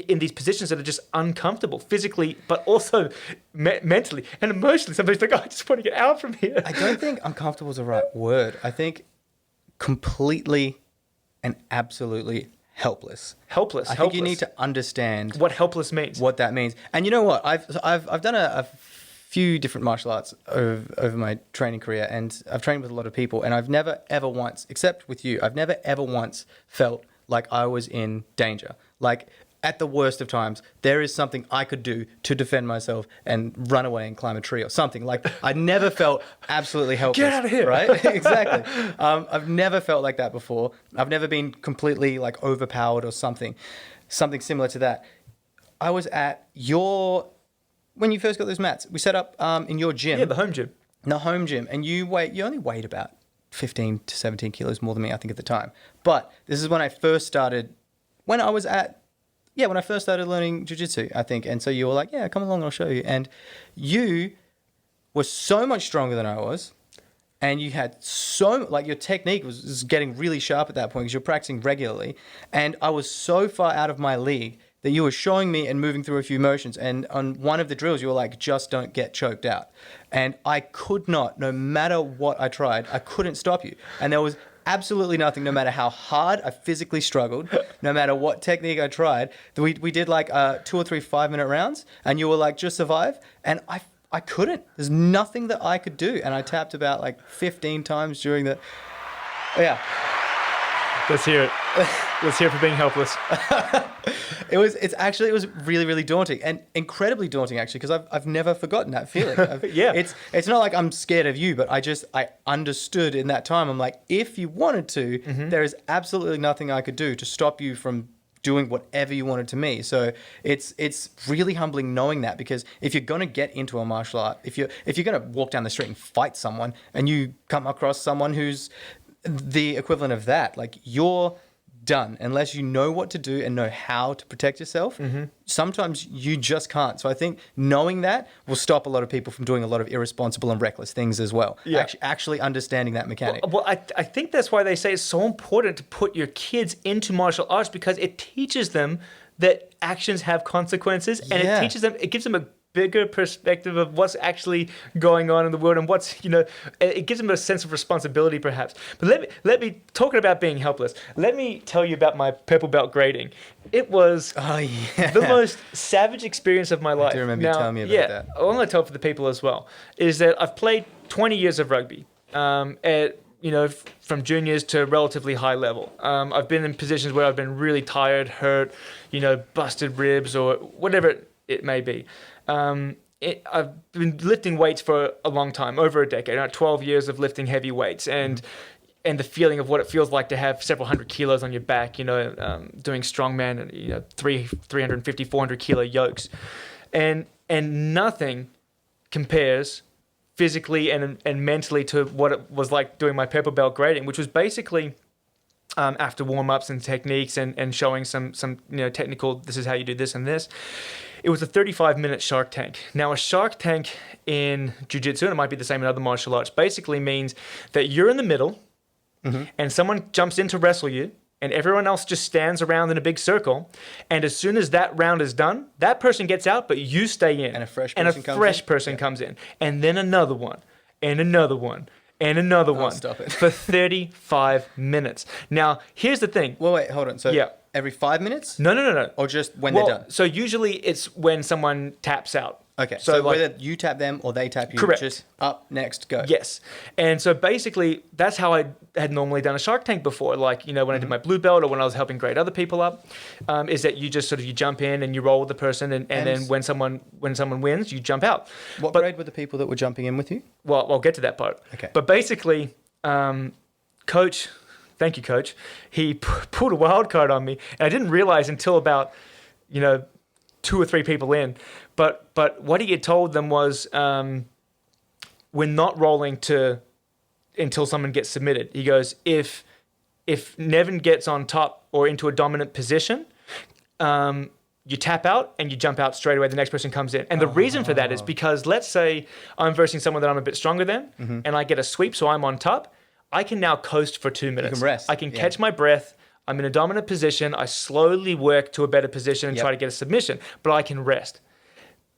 in these positions that are just uncomfortable physically, but also mentally and emotionally. Sometimes like, I just want to get out from here. I don't think uncomfortable is the right word. I think completely and absolutely helpless. Helpless. I think you need to understand what helpless means. What that means. And you know what? I've done a few different martial arts over my training career, and I've trained with a lot of people, and I've never ever once, except with you, I've never ever once felt like I was in danger. Like at the worst of times, there is something I could do to defend myself and run away and climb a tree or something. Like I never felt absolutely helpless. Get out of here. Right? Exactly. I've never felt like that before. I've never been completely like overpowered or something similar to that. I was at when you first got those mats, we set up in your gym. Yeah, the home gym. The home gym. And you only weighed about 15 to 17 kilos more than me, I think, at the time. But this is when I first started, when I first started learning jiu-jitsu, I think. And so you were like, yeah, come along, I'll show you. And you were so much stronger than I was. And you had your technique was getting really sharp at that point because you're practicing regularly. And I was so far out of my league that you were showing me and moving through a few motions. And on one of the drills, you were like, just don't get choked out. And I could not, no matter what I tried, I couldn't stop you. And there was absolutely nothing, no matter how hard I physically struggled, no matter what technique I tried. We did like 2 or 3 5-minute rounds, and you were like, just survive. And I couldn't. There's nothing that I could do. And I tapped about like 15 times during the... Yeah. Let's hear it. Let's hear it for being helpless. It was really, really daunting, and incredibly daunting actually, because I've never forgotten that feeling. It's not like I'm scared of you, but I understood in that time. I'm like, if you wanted to, there is absolutely nothing I could do to stop you from doing whatever you wanted to me. So it's really humbling knowing that, because if you're going to get into a martial art, if you're going to walk down the street and fight someone, and you come across someone who's the equivalent of that, like you're done unless you know what to do and know how to protect yourself. Sometimes you just can't. So I think knowing that will stop a lot of people from doing a lot of irresponsible and reckless things as well. Actually understanding that mechanic. Well, I think that's why they say it's so important to put your kids into martial arts, because it teaches them that actions have consequences, and it gives them a bigger perspective of what's actually going on in the world, and it gives them a sense of responsibility perhaps. But let me talking about being helpless, let me tell you about my purple belt grading. It was the most savage experience of my life. I do remember you telling me about that. I want to tell for the people as well, is that I've played 20 years of rugby from juniors to relatively high level. I've been in positions where I've been really tired, hurt, busted ribs or whatever it may be. I've been lifting weights for a long time, over a decade, 12 years of lifting heavy weights, and the feeling of what it feels like to have several hundred kilos on your back, doing strongman and 350, 400 kilo yokes, and nothing compares physically and mentally to what it was like doing my purple belt grading, which was basically after warm-ups and techniques and showing some technical, this is how you do this and this. It was a 35-minute shark tank. Now, a shark tank in jiu-jitsu, and it might be the same in other martial arts, basically means that you're in the middle and someone jumps in to wrestle you, and everyone else just stands around in a big circle. And as soon as that round is done, that person gets out, but you stay in. And a fresh person comes in. And then another one, and another one, and another one stop it. for 35 minutes. Now, here's the thing. Well, wait, hold on. So every 5 minutes? No. Or just when they're done? So usually it's when someone taps out. Okay, so like, whether you tap them or they tap you, correct. Just up, next, go. Yes. And so basically, that's how I had normally done a Shark Tank before. Like, when I did my blue belt or when I was helping grade other people up, is that you just you jump in and you roll with the person, and then when someone wins, you jump out. What grade were the people that were jumping in with you? Well, I'll get to that part. Okay. But basically, Coach, thank you, Coach, he pulled a wild card on me, and I didn't realize until about, 2 or 3 people in. But what he had told them was, we're not rolling until someone gets submitted. He goes, if Nevin gets on top or into a dominant position, you tap out and you jump out straight away. The next person comes in. And the reason for that is because let's say I'm versing someone that I'm a bit stronger than, and I get a sweep, so I'm on top. I can now coast for 2 minutes. You can rest. I can catch my breath. I'm in a dominant position. I slowly work to a better position and try to get a submission, but I can rest.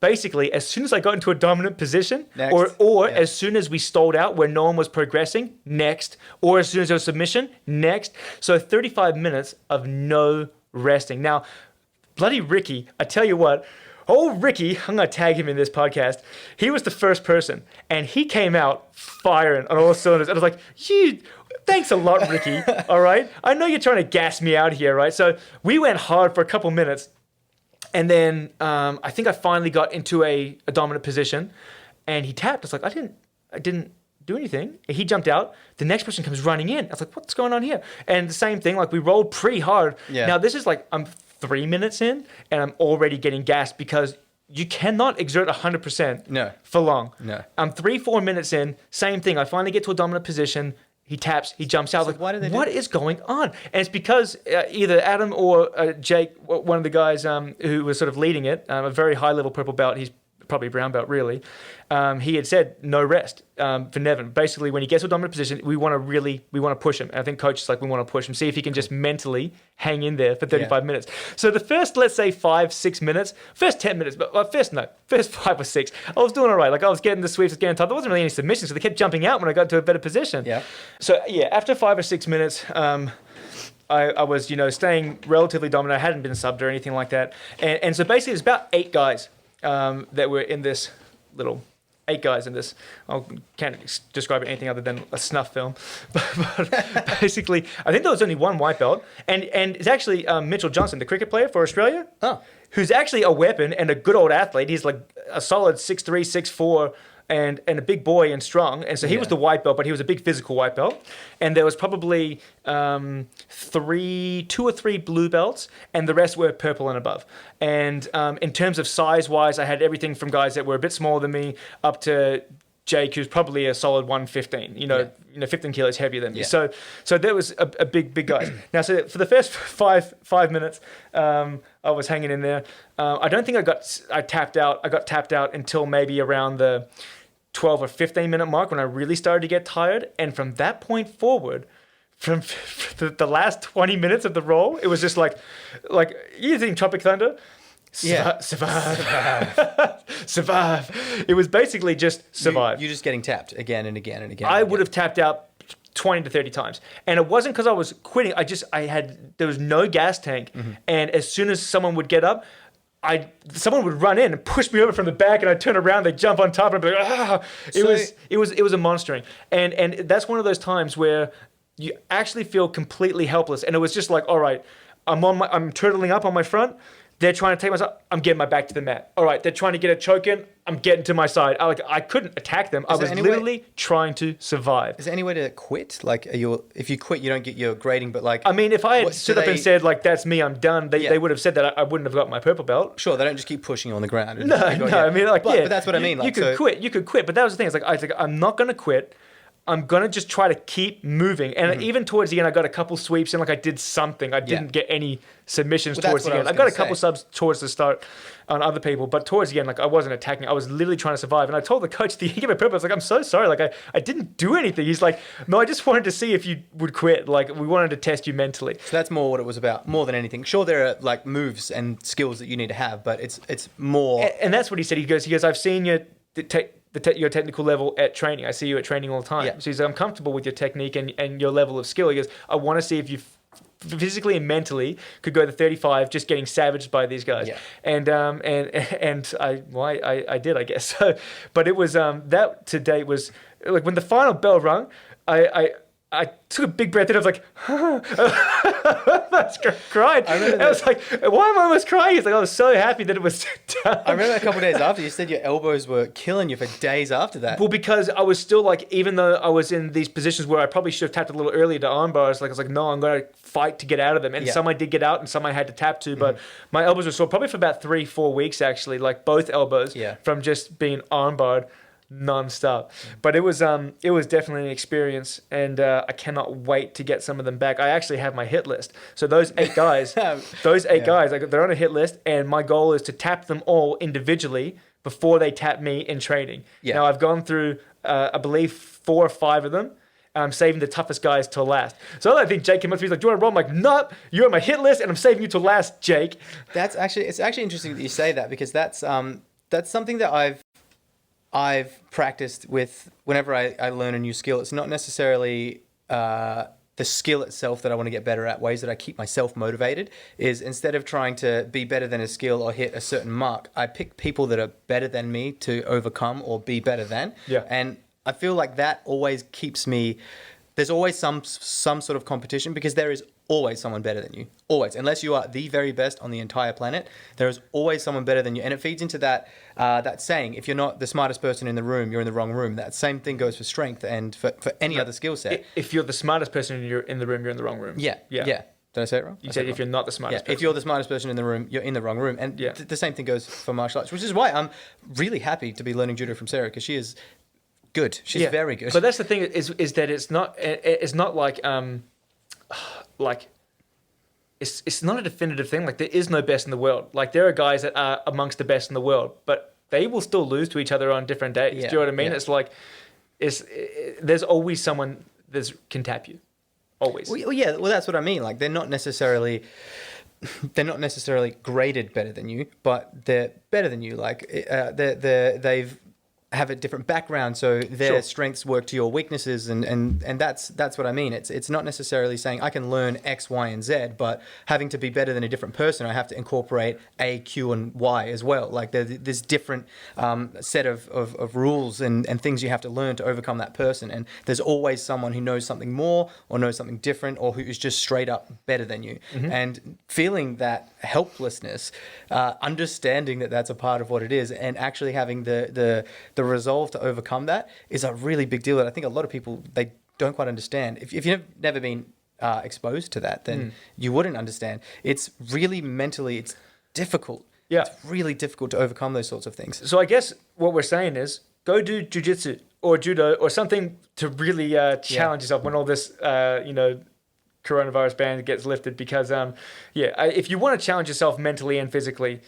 Basically, as soon as I got into a dominant position, or as soon as we stalled out where no one was progressing, next, or as soon as there was submission, next. So 35 minutes of no resting. Now, bloody Ricky, I tell you what, Ricky, I'm going to tag him in this podcast. He was the first person, and he came out firing on all cylinders. And I was like, thanks a lot, Ricky, all right? I know you're trying to gas me out here, right? So we went hard for a couple minutes. And then I think I finally got into a dominant position, and he tapped. I was like, I didn't do anything. And he jumped out. The next person comes running in. I was like, what's going on here? And the same thing, we rolled pretty hard. Yeah. Now this is I'm 3 minutes in, and I'm already getting gassed because you cannot exert 100% for long. No. I'm 3-4 minutes in, same thing. I finally get to a dominant position. He taps, he jumps out. Why do they what is going on? And it's because either Adam or Jake, one of the guys who was sort of leading it, a very high-level purple belt, he's probably brown belt really, he had said no rest for Nevin. Basically, when he gets to a dominant position, we want to push him. And I think coach is we want to push him, see if he can just mentally hang in there for 35 minutes. So the first, let's say 5-6 minutes, first 10 minutes, but first 5 or 6, I was doing all right. I was getting the sweeps, getting top. There wasn't really any submissions, so they kept jumping out when I got to a better position. Yeah. So after 5 or 6 minutes, I was, staying relatively dominant. I hadn't been subbed or anything like that. And so basically, it's about 8 guys that were in this little 8 guys in this. I can't describe it anything other than a snuff film. But basically, I think there was only one white belt. And it's actually Mitchell Johnson, the cricket player for Australia, who's actually a weapon and a good old athlete. He's a solid 6'3", 6'4", and a big boy and strong. And so he was the white belt, but he was a big physical white belt. And there was probably 2 or 3 blue belts, and the rest were purple and above. And in terms of size-wise, I had everything from guys that were a bit smaller than me up to Jake, who's probably a solid 115, 15 kilos heavier than me. So there was a big guy. Now, so for the first five minutes, I was hanging in there. I don't think I tapped out. I got tapped out until maybe around the 12 or 15 minute mark when I really started to get tired. And from that point forward, from the last 20 minutes of the roll, it was just like you think Tropic Thunder? Survive. It was basically just survive. You're just getting tapped again and again and again. I would have tapped out 20 to 30 times. And it wasn't because I was quitting. There was no gas tank. Mm-hmm. And as soon as someone would get up, someone would run in and push me over from the back, and I'd turn around, they'd jump on top, and I'd be like, It was a monstering. And that's one of those times where you actually feel completely helpless. And it was just all right, I'm turtling up on my front. They're trying to take my side. I'm getting my back to the mat. All right, they're trying to get a choke in. I'm getting to my side. I couldn't attack them. I was literally trying to survive. Is there any way to quit? If you quit, you don't get your grading, but if I had stood up and said, that's me, I'm done, they would have said that I wouldn't have got my purple belt. Sure, they don't just keep pushing you on the ground. No, I mean, but that's what I mean. You could quit, but that was the thing. It's I'm not going to quit. I'm going to just try to keep moving. And even towards the end, I got a couple sweeps and I did something. I didn't get any submissions towards the end. I got a couple subs towards the start on other people, but towards the end, I wasn't attacking. I was literally trying to survive. And I told the coach, he gave me a purpose. I'm so sorry. I didn't do anything. He's like, no, I just wanted to see if you would quit. We wanted to test you mentally. So that's more what it was about, more than anything. Sure, there are moves and skills that you need to have, but it's more. And that's what he said. He goes, I've seen you your technical level at training. I see you at training all the time. Yeah. So he's like, I'm comfortable with your technique and your level of skill. He goes, I want to see if you physically and mentally could go to 35 just getting savaged by these guys. Yeah. And I did, I guess. So, but it was that to date was like when the final bell rung, I took a big breath in. I was like, I cried. I was like, why am I almost crying? It's like I was so happy that it was done. I remember a couple of days after you said your elbows were killing you for days after that. Well, because I was still like, even though I was in these positions where I probably should have tapped a little earlier to arm bars, like I was like, no, I'm going to fight to get out of them. And some I did get out and some I had to tap to, but my elbows were sore probably for about 3-4 weeks actually, like both elbows from just being arm barred non-stop. But it was definitely an experience, and I cannot wait to get some of them back. I actually have my hit list. So those 8 guys, guys, like they're on a hit list, and my goal is to tap them all individually before they tap me in training. Yeah. Now I've gone through, I believe 4 or 5 of them. I'm saving the toughest guys till last. So I think Jake came up to me, he's like, do you want to roll? I'm like, nope, you're on my hit list, and I'm saving you till last, Jake. It's actually interesting that you say that, because that's something that I've practiced with whenever I learn a new skill. It's not necessarily the skill itself that I want to get better at. Ways that I keep myself motivated is, instead of trying to be better than a skill or hit a certain mark, I pick people that are better than me to overcome or be better than. Yeah. And I feel like that always keeps me... There's always some sort of competition, because there is always someone better than you. Always. Unless you are the very best on the entire planet, there is always someone better than you. And it feeds into that saying, if you're not the smartest person in the room, you're in the wrong room. That same thing goes for strength and for any other skill set. If you're the smartest person in the room, you're in the wrong room. Yeah. Did I say it wrong? You said if you're not the smartest person. If you're the smartest person in the room, you're in the wrong room. And the same thing goes for martial arts, which is why I'm really happy to be learning judo from Sarah, because she is... good. She's very good. But that's the thing is that it's not like it's not a definitive thing. Like, there is no best in the world. Like, there are guys that are amongst the best in the world, but they will still lose to each other on different days. Do you know what I mean? It's like there's always someone that can tap you. Always. Well, that's what I mean. Like, they're not necessarily graded better than you, but they're better than you. Like, they've have a different background, so their strengths work to your weaknesses, and that's what I mean. It's not necessarily saying I can learn X, Y, and Z, but having to be better than a different person, I have to incorporate A, Q, and Y as well. Like, there's different set of rules and things you have to learn to overcome that person, and there's always someone who knows something more or knows something different, or who is just straight up better than you. And feeling that helplessness, understanding that that's a part of what it is, and actually having the resolve to overcome that is a really big deal that I think a lot of people, they don't quite understand. If you've never been exposed to that, then you wouldn't understand. It's really mentally, it's difficult. Yeah. It's really difficult to overcome those sorts of things. So I guess what we're saying is go do jiu-jitsu or judo or something to really challenge yourself when all this, coronavirus ban gets lifted, because, if you want to challenge yourself mentally and physically,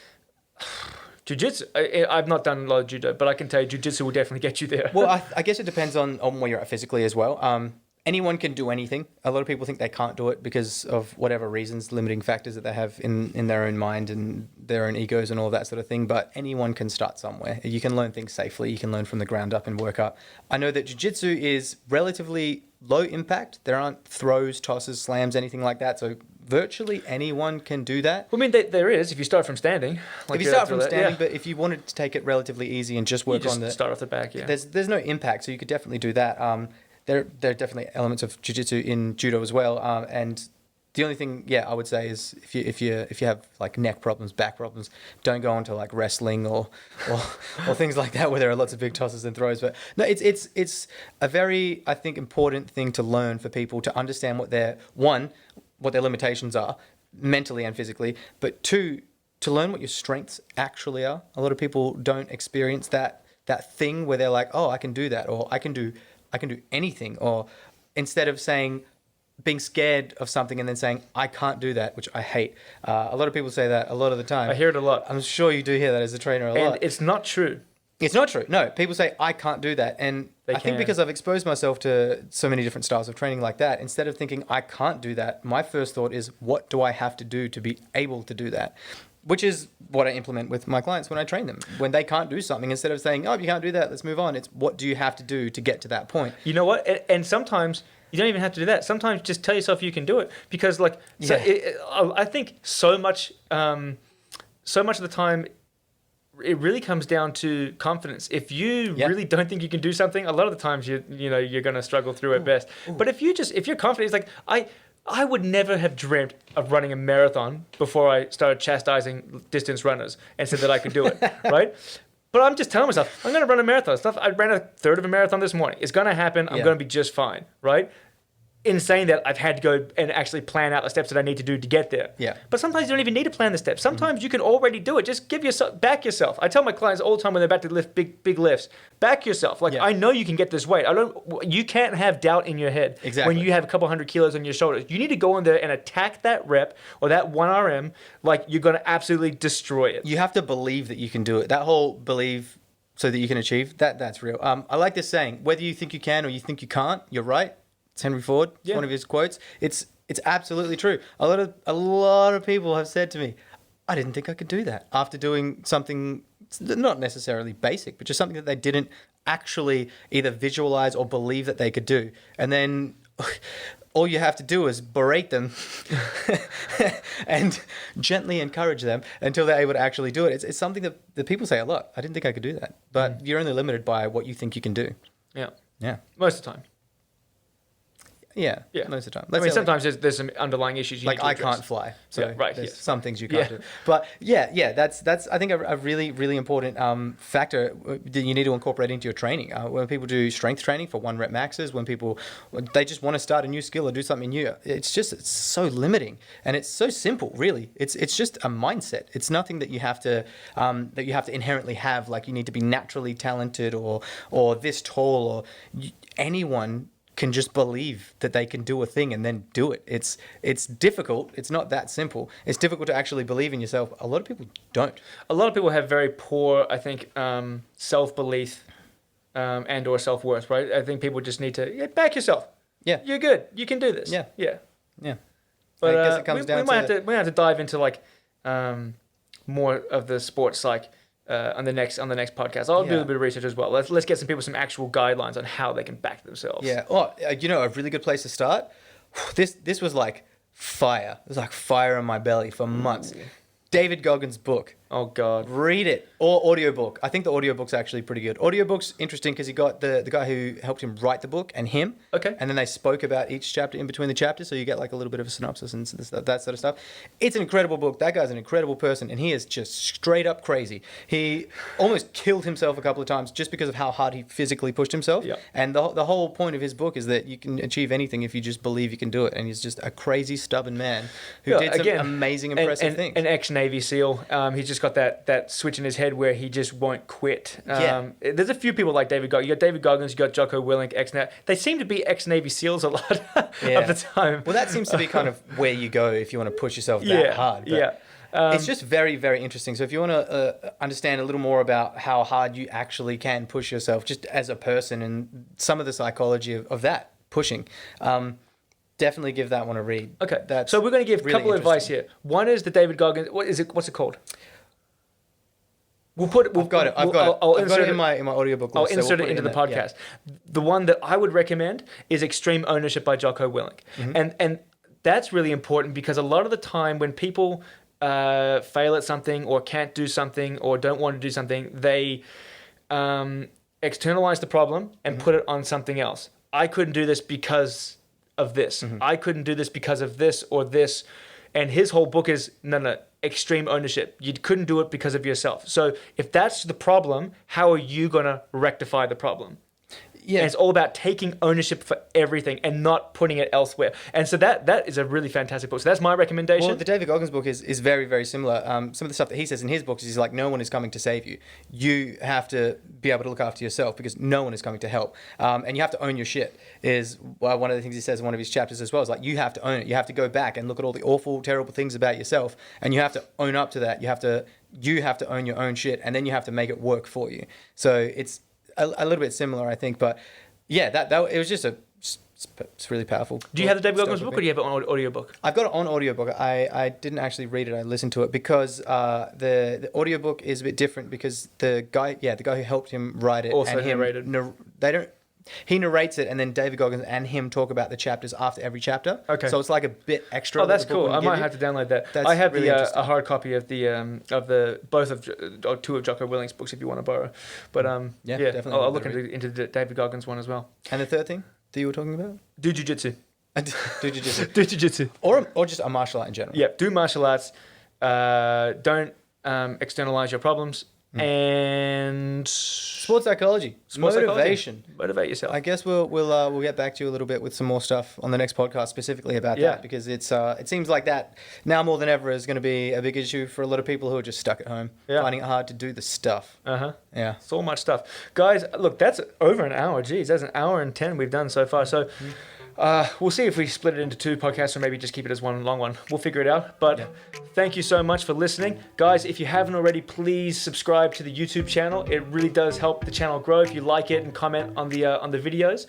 jiu-jitsu, I've not done a lot of judo, but I can tell you jiu-jitsu will definitely get you there. Well, I guess it depends on where you're at physically as well. Anyone can do anything. A lot of people think they can't do it because of whatever reasons, limiting factors that they have in their own mind and their own egos and all that sort of thing. But anyone can start somewhere. You can learn things safely. You can learn from the ground up and work up. I know that jiu-jitsu is relatively low impact. There aren't throws, tosses, slams, anything like that. So virtually anyone can do that. Well, I mean, there is, if you start from standing. Like, if you start from standing, but if you wanted to take it relatively easy and just work on the... start off the back, There's no impact, so you could definitely do that. There are definitely elements of jiu-jitsu in judo as well. And the only thing, I would say is if you have like neck problems, back problems, don't go on to like wrestling or things like that where there are lots of big tosses and throws. But no, it's a very, I think, important thing to learn for people to understand what their limitations are mentally and physically, but 2, to learn what your strengths actually are. A lot of people don't experience that thing where they're like, oh, I can do that, or I can do anything, or instead of being scared of something and then saying, I can't do that, which I hate. A lot of people say that a lot of the time. I hear it a lot. I'm sure you do hear that as a trainer a lot. And it's not true. It's not true. No, people say, I can't do that. And I think because I've exposed myself to so many different styles of training like that, instead of thinking, I can't do that, my first thought is, what do I have to do to be able to do that? which is what I implement with my clients when I train them. When they can't do something, instead of saying, "Oh, you can't do that, let's move on," it's what do you have to do to get to that point? You know what? And sometimes you don't even have to do that. Sometimes just tell yourself you can do it, because like I think so much of the time it really comes down to confidence. If you really don't think you can do something, a lot of the times you're going to struggle through at best. But if you're confident, it's like I would never have dreamt of running a marathon before I started chastising distance runners and said that I could do it, right? But I'm just telling myself, I'm going to run a marathon. I ran a third of a marathon this morning. It's going to happen. I'm going to be just fine, right? In saying that, I've had to go and actually plan out the steps that I need to do to get there. Yeah. But sometimes you don't even need to plan the steps. Sometimes you can already do it. Just back yourself. I tell my clients all the time when they're about to lift big lifts, back yourself. Like, I know you can get this weight. You can't have doubt in your head when you have a couple hundred kilos on your shoulders. You need to go in there and attack that rep or that 1 RM like you're going to absolutely destroy it. You have to believe that you can do it. That whole believe so that you can achieve, that's real. I like this saying, whether you think you can or you think you can't, you're right. It's Henry Ford. It's one of his quotes. It's absolutely true. A lot of people have said to me, I didn't think I could do that after doing something not necessarily basic, but just something that they didn't actually either visualize or believe that they could do. And then all you have to do is berate them and gently encourage them until they're able to actually do it. It's something that people say a lot. I didn't think I could do that. But you're only limited by what you think you can do. Yeah. Yeah. Most of the time. Yeah, most of the time. Sometimes there's some underlying issues. Like I can't fly, so there's some things you can't do. But that's I think a really, really important factor that you need to incorporate into your training. When people do strength training for 1 rep maxes, when they just want to start a new skill or do something new, it's so limiting, and it's so simple. Really, it's just a mindset. It's nothing that you have to inherently have. Like you need to be naturally talented or this tall, or anyone can just believe that they can do a thing and then do it. It's difficult. It's not that simple. It's difficult to actually believe in yourself. A lot of people don't. A lot of people have very poor, I think, self-belief and or self-worth, right? I think people just need to back yourself. Yeah. You're good. You can do this. Yeah. But I guess it comes down we might have to dive into like more of the sports on the next podcast. I'll do a bit of research as well. Let's get some people some actual guidelines on how they can back themselves. Yeah. Oh, a really good place to start. This was like fire. It was like fire in my belly for months. David Goggins' book. Oh, God. Read it. Or audiobook. I think the audiobook's actually pretty good. Audiobook's interesting because he got the guy who helped him write the book and him. Okay. And then they spoke about each chapter in between the chapters, so you get like a little bit of a synopsis and that sort of stuff. It's an incredible book. That guy's an incredible person, and he is just straight up crazy. He almost killed himself a couple of times just because of how hard he physically pushed himself. Yep. And the whole point of his book is that you can achieve anything if you just believe you can do it. And he's just a crazy, stubborn man who did some amazing, impressive things. An ex-Navy SEAL. He's just got that switch in his head where he just won't quit. There's a few people like David Goggins. You got David Goggins, you got Jocko Willink, they seem to be ex-Navy SEAls a lot of the time. Well, that seems to be kind of where you go if you want to push yourself that hard. But it's just very, very interesting. So if you want to understand a little more about how hard you actually can push yourself just as a person and some of the psychology of that pushing, definitely give that one a read. Okay. So we're going to give a couple of advice here. One is the David Goggins. What's it called? I've got it. I'll insert it in my audiobook. I'll insert it into the podcast. Yeah. The one that I would recommend is Extreme Ownership by Jocko Willink. Mm-hmm. And that's really important because a lot of the time when people fail at something or can't do something or don't want to do something, they externalize the problem and put it on something else. I couldn't do this because of this. I couldn't do this because of this or this. And his whole book is, no, extreme ownership. You couldn't do it because of yourself. So if that's the problem, how are you going to rectify the problem? Yeah. And it's all about taking ownership for everything and not putting it elsewhere. And so that is a really fantastic book. So that's my recommendation. Well, the David Goggins book is very, very similar. Some of the stuff that he says in his books is he's like, no one is coming to save you. You have to be able to look after yourself because no one is coming to help. And you have to own your shit is one of the things he says in one of his chapters as well. Is like, you have to own it. You have to go back and look at all the awful, terrible things about yourself. And you have to own up to that. You have to own your own shit. And then you have to make it work for you. So it's a little bit similar, I think, but yeah, that it was just a It's really powerful. Do you have the David Goggins book, or do you have it on audiobook? I've got it on audiobook. I didn't actually read it. I listened to it because the audiobook is a bit different because the guy who helped him write it Also and him narrated. He narrates it, and then David Goggins and him talk about the chapters after every chapter. Okay. So it's like a bit extra. Oh, that's cool. I might have to download that. I have really a hard copy of two of Jocko Willink's books if you want to borrow. But definitely. I'll look into the David Goggins one as well. And the third thing that you were talking about? Do jiu-jitsu. Do jiu-jitsu. Do jiu-jitsu. Or just a martial art in general. Yeah, do martial arts. Don't externalize your problems. And sports psychology, motivation. Motivate yourself. I guess we'll get back to you a little bit with some more stuff on the next podcast specifically about that, because it seems like that now more than ever is going to be a big issue for a lot of people who are just stuck at home, finding it hard to do the stuff. Yeah, so much stuff, guys. Look, that's over an hour. Geez, that's an hour and 10 we've done so far. So. We'll see if we split it into two podcasts or maybe just keep it as one long one. We'll figure it out. But thank you so much for listening. Guys, if you haven't already, please subscribe to the YouTube channel. It really does help the channel grow if you like it and comment on the videos.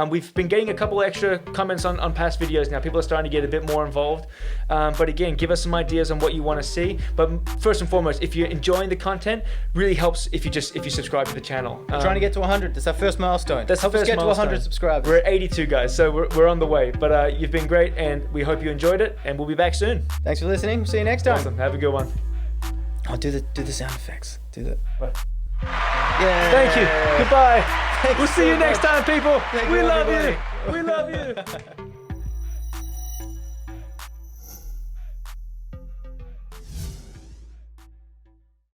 We've been getting a couple extra comments on past videos now. People are starting to get a bit more involved. But again, give us some ideas on what you want to see. But first and foremost, if you're enjoying the content, really helps if you subscribe to the channel. We're trying to get to 100. That's our first milestone. That's Help us get to 100 subscribers. We're at 82, guys. So we're on the way. But you've been great, and we hope you enjoyed it, and we'll be back soon. Thanks for listening. See you next time. Awesome. Have a good one. Oh, do the sound effects. Do that. Yeah. Thank you. Goodbye. We'll see you next time, people. We love you. We love you.